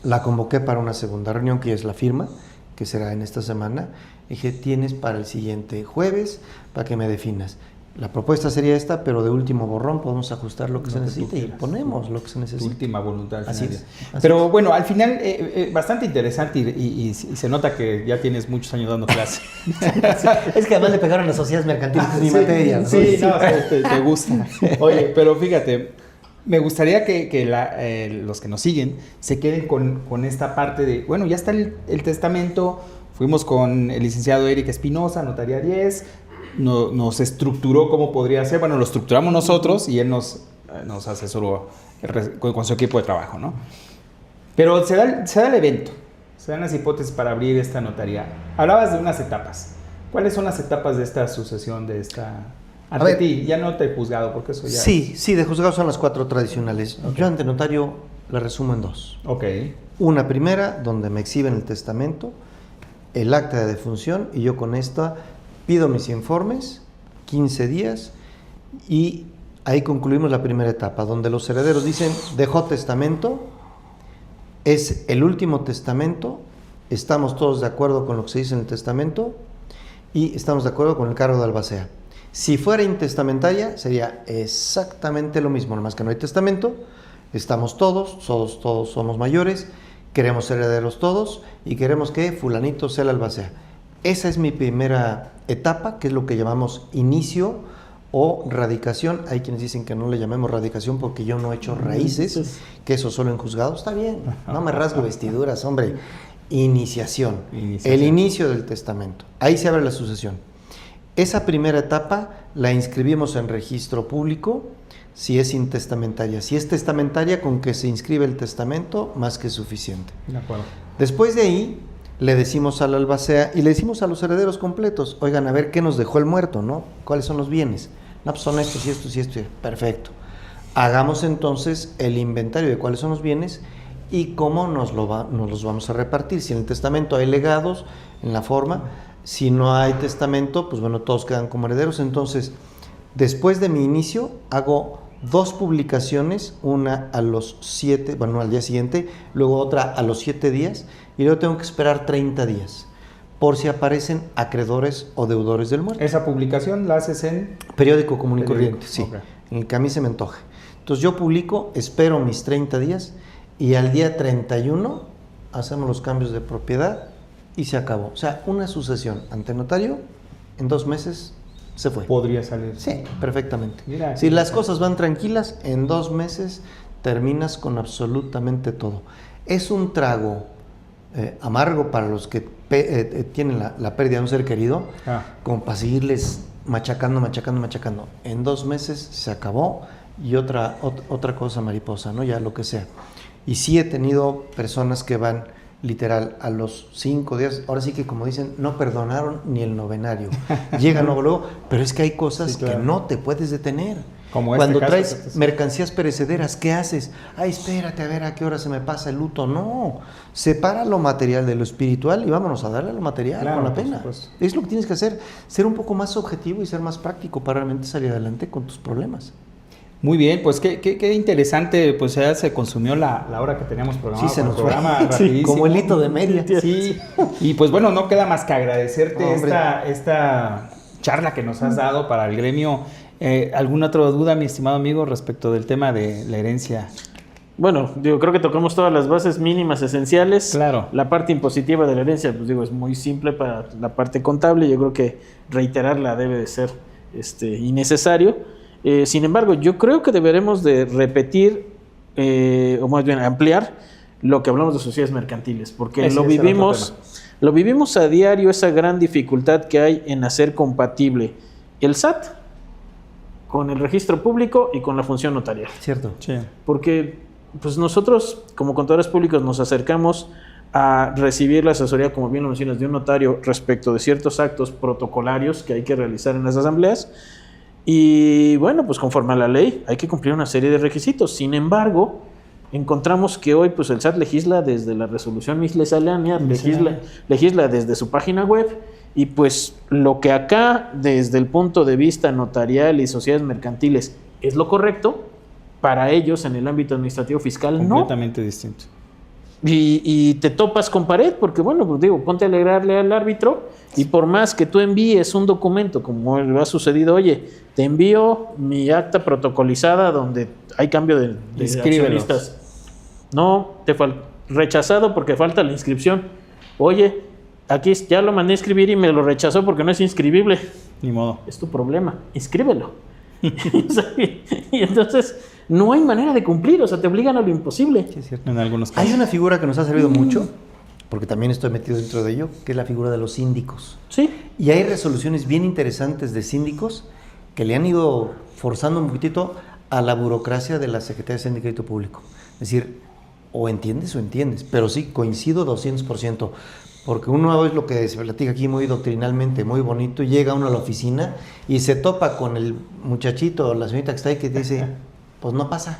la convoqué para una segunda reunión, que es la firma, que será en esta semana. Dije, tienes para el siguiente jueves para que me definas. La propuesta sería esta, pero de último borrón podemos ajustar lo que se necesite y ponemos lo que se necesite. Tu última voluntad. Así es. Pero bueno, al final, bastante interesante y se nota que ya tienes muchos años dando clase. Es que además le pegaron las sociedades mercantiles mi materia. ¿No? Sí, te gusta. Oye, pero fíjate, Me gustaría que los que nos siguen se queden con esta parte de, bueno, ya está el testamento, fuimos con el licenciado Eric Espinosa, Notaría 10, nos estructuró cómo podría ser, bueno, lo estructuramos nosotros y él nos asesoró con su equipo de trabajo, ¿no? Pero se da el evento, se dan las hipótesis para abrir esta notaría. Hablabas de unas etapas. ¿Cuáles son las etapas de esta sucesión, de esta... Ante ti, ya no te he juzgado, porque eso ya... Sí, de juzgado son las 4 tradicionales. Okay. Yo ante notario la resumo en 2. Ok. Una primera, donde me exhiben el testamento, el acta de defunción, y yo con esta pido mis informes, 15 días, y ahí concluimos la primera etapa, donde los herederos dicen, dejó testamento, es el último testamento, estamos todos de acuerdo con lo que se dice en el testamento, y estamos de acuerdo con el cargo de albacea. Si fuera intestamentaria, sería exactamente lo mismo, nomás que no hay testamento, estamos todos somos mayores, queremos ser herederos todos y queremos que fulanito sea el albacea. Esa es mi primera etapa, que es lo que llamamos inicio o radicación. Hay quienes dicen que no le llamemos radicación porque yo no he hecho raíces, que eso solo en juzgado. Está bien, no me rasgo vestiduras, hombre. Iniciación, el inicio del testamento. Ahí se abre la sucesión. Esa primera etapa la inscribimos en registro público si es intestamentaria. Si es testamentaria, con que se inscribe el testamento, más que suficiente. De acuerdo. Después de ahí, le decimos al albacea y le decimos a los herederos completos, oigan, a ver qué nos dejó el muerto, ¿no? ¿Cuáles son los bienes? No, pues son estos y estos y estos. Perfecto. Hagamos entonces el inventario de cuáles son los bienes y cómo nos los vamos a repartir. Si en el testamento hay legados, en la forma... Si no hay testamento, pues bueno, todos quedan como herederos. Entonces, después de mi inicio, hago 2 publicaciones, una a los 7, bueno, al día siguiente, luego otra a los 7 días, y luego tengo que esperar 30 días, por si aparecen acreedores o deudores del muerto. ¿Esa publicación la haces en...? Periódico Común y Corriente, sí, okay. En el que a mí se me antoje. Entonces yo publico, espero mis 30 días, y al día 31 hacemos los cambios de propiedad, y se acabó. O sea, una sucesión ante notario, en 2 meses se fue. Podría salir. Sí, perfectamente. Mira, si las cosas van tranquilas, en 2 meses terminas con absolutamente todo. Es un trago amargo para los que tienen la pérdida de un ser querido, como para seguirles machacando. En 2 meses se acabó y otra cosa mariposa, ¿no? Ya lo que sea. Y sí he tenido personas que van... literal, a los 5 días, ahora sí que como dicen, no perdonaron ni el novenario. Llegan luego, pero es que hay cosas que no te puedes detener. Como cuando caso, traes mercancías perecederas, ¿qué haces? Ay, espérate a ver a qué hora se me pasa el luto. No, separa lo material de lo espiritual y vámonos a darle a lo material, claro, con la pena. Es lo que tienes que hacer, ser un poco más objetivo y ser más práctico para realmente salir adelante con tus problemas. Muy bien, pues qué interesante, pues ya se consumió la hora que teníamos programado. Sí, se nos fue. Rapidísimo. Como el hito de media. Sí, y pues bueno, no queda más que agradecerte esta charla que nos has dado para el gremio. ¿Alguna otra duda, mi estimado amigo, respecto del tema de la herencia? Bueno, creo que tocamos todas las bases mínimas esenciales. Claro. La parte impositiva de la herencia, pues es muy simple para la parte contable. Yo creo que reiterarla debe de ser innecesario. Sin embargo, yo creo que deberemos de repetir, o más bien ampliar, lo que hablamos de sociedades mercantiles, porque lo vivimos a diario, esa gran dificultad que hay en hacer compatible el SAT con el registro público y con la función notarial. Cierto. Sí. Porque pues nosotros, como contadores públicos, nos acercamos a recibir la asesoría, como bien lo mencionas, de un notario respecto de ciertos actos protocolarios que hay que realizar en las asambleas. Y bueno, pues conforme a la ley hay que cumplir una serie de requisitos. Sin embargo, encontramos que hoy pues el SAT legisla desde la resolución miscelánea, legisla desde su página web, y pues lo que acá desde el punto de vista notarial y sociedades mercantiles es lo correcto, para ellos en el ámbito administrativo fiscal completamente distinto. Y te topas con pared, porque bueno, pues ponte a alegrarle al árbitro, y por más que tú envíes un documento, como ha sucedido, oye, te envío mi acta protocolizada donde hay cambio de accionistas. No, rechazado porque falta la inscripción. Oye, aquí ya lo mandé a inscribir y me lo rechazó porque no es inscribible. Ni modo. Es tu problema, inscríbelo. Y entonces no hay manera de cumplir, o sea, te obligan a lo imposible. Sí, es cierto. En algunos casos. Hay una figura que nos ha servido mucho, porque también estoy metido dentro de ello, que es la figura de los síndicos. Sí. Y hay resoluciones bien interesantes de síndicos que le han ido forzando un poquitito a la burocracia de la Secretaría de Hacienda y Crédito Público. Es decir, o entiendes, pero sí, coincido 200%, porque uno es lo que se platica aquí muy doctrinalmente, muy bonito, y llega uno a la oficina y se topa con el muchachito o la señorita que está ahí que dice, pues no pasa,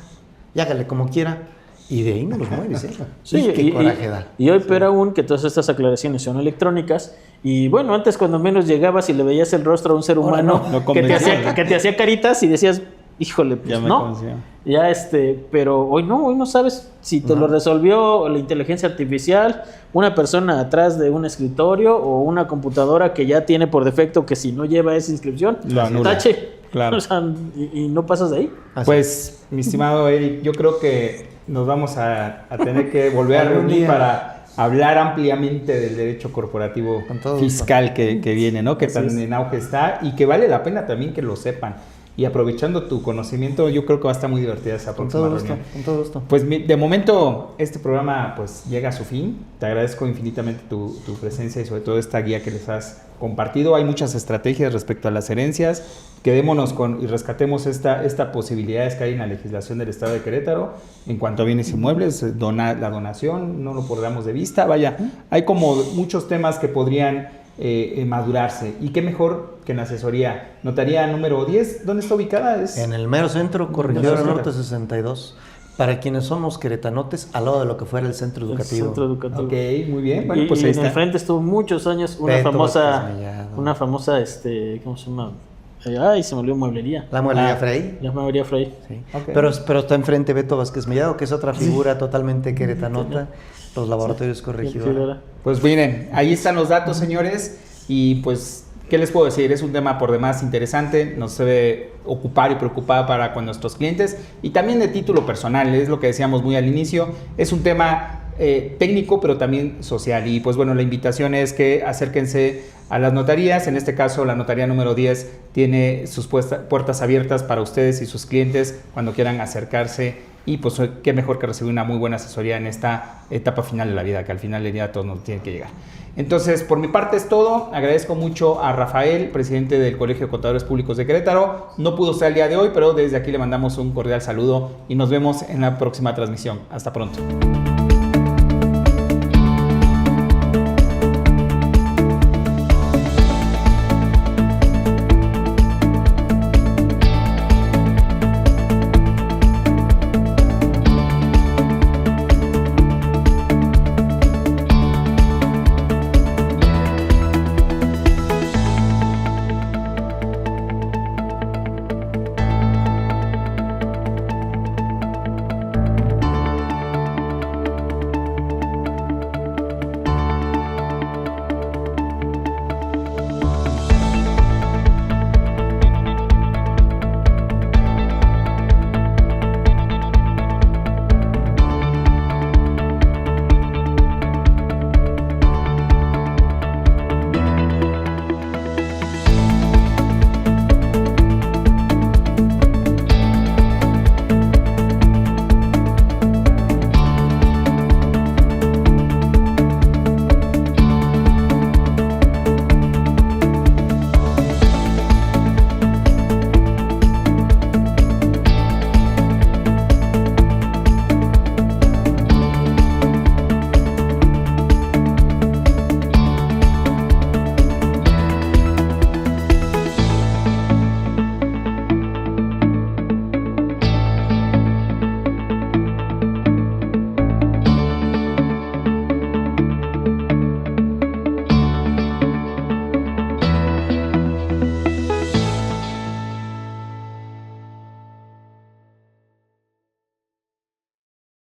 y hágale como quiera, y de ahí no los mueves, ¿eh? Sí, y qué coraje da. Y hoy peor aún que todas estas aclaraciones son electrónicas. Y bueno, antes cuando menos llegabas y le veías el rostro a un ser humano que te hacía caritas y decías, híjole, pues Ya me no. convenció. Ya pero hoy no sabes si te lo resolvió la inteligencia artificial, una persona atrás de un escritorio o una computadora que ya tiene por defecto que si no lleva esa inscripción, Lo anula. tache. Claro. O sea, y no pasas de ahí. Así. Pues, mi estimado Eric, yo creo que nos vamos a tener que volver a Algún reunir día. para hablar ampliamente del derecho corporativo Con todo fiscal que viene, ¿no? Que Así tan es. en auge está y que vale la pena también que lo sepan. Y aprovechando tu conocimiento, yo creo que va a estar muy divertida esa Con próxima todo gusto, reunión. con todo gusto. Pues de momento este programa pues llega a su fin. Te agradezco infinitamente tu presencia y sobre todo esta guía que les has compartido. Hay muchas estrategias respecto a las herencias. Quedémonos con y rescatemos esta posibilidades que hay en la legislación del Estado de Querétaro en cuanto a bienes inmuebles, la donación, no lo perdamos de vista. Vaya, hay como muchos temas que podrían madurarse. Y qué mejor que en la asesoría. Notaría número 10, ¿dónde está ubicada? En el mero centro, Corregidora Centro. Norte 62, para quienes somos queretanotes, al lado de lo que fuera el centro educativo. El centro educativo. Ok, muy bien. Bueno, Y, pues y ahí en el está. frente estuvo muchos años una Beto famosa, Vázquez Mellado. ¿cómo se llama? Ay, se me olvidó mueblería. La mueblería Ah. Frey. La mueblería Frey. Sí. Ok. Pero está enfrente Beto Vázquez Mellado, que es otra figura totalmente queretanota, los laboratorios Corregidora. Pues miren, ahí están los datos, señores, y pues, ¿qué les puedo decir? Es un tema por demás interesante, nos debe ocupar y preocupar para con nuestros clientes, y también de título personal, es lo que decíamos muy al inicio, es un tema técnico, pero también social, y pues bueno, la invitación es que acérquense a las notarías, en este caso la notaría número 10 tiene sus puertas abiertas para ustedes y sus clientes cuando quieran acercarse. Y pues qué mejor que recibir una muy buena asesoría en esta etapa final de la vida, que al final del día todos nos tienen que llegar. Entonces, por mi parte es todo. Agradezco mucho a Rafael, presidente del Colegio de Contadores Públicos de Querétaro. No pudo estar el día de hoy, pero desde aquí le mandamos un cordial saludo y nos vemos en la próxima transmisión. Hasta pronto.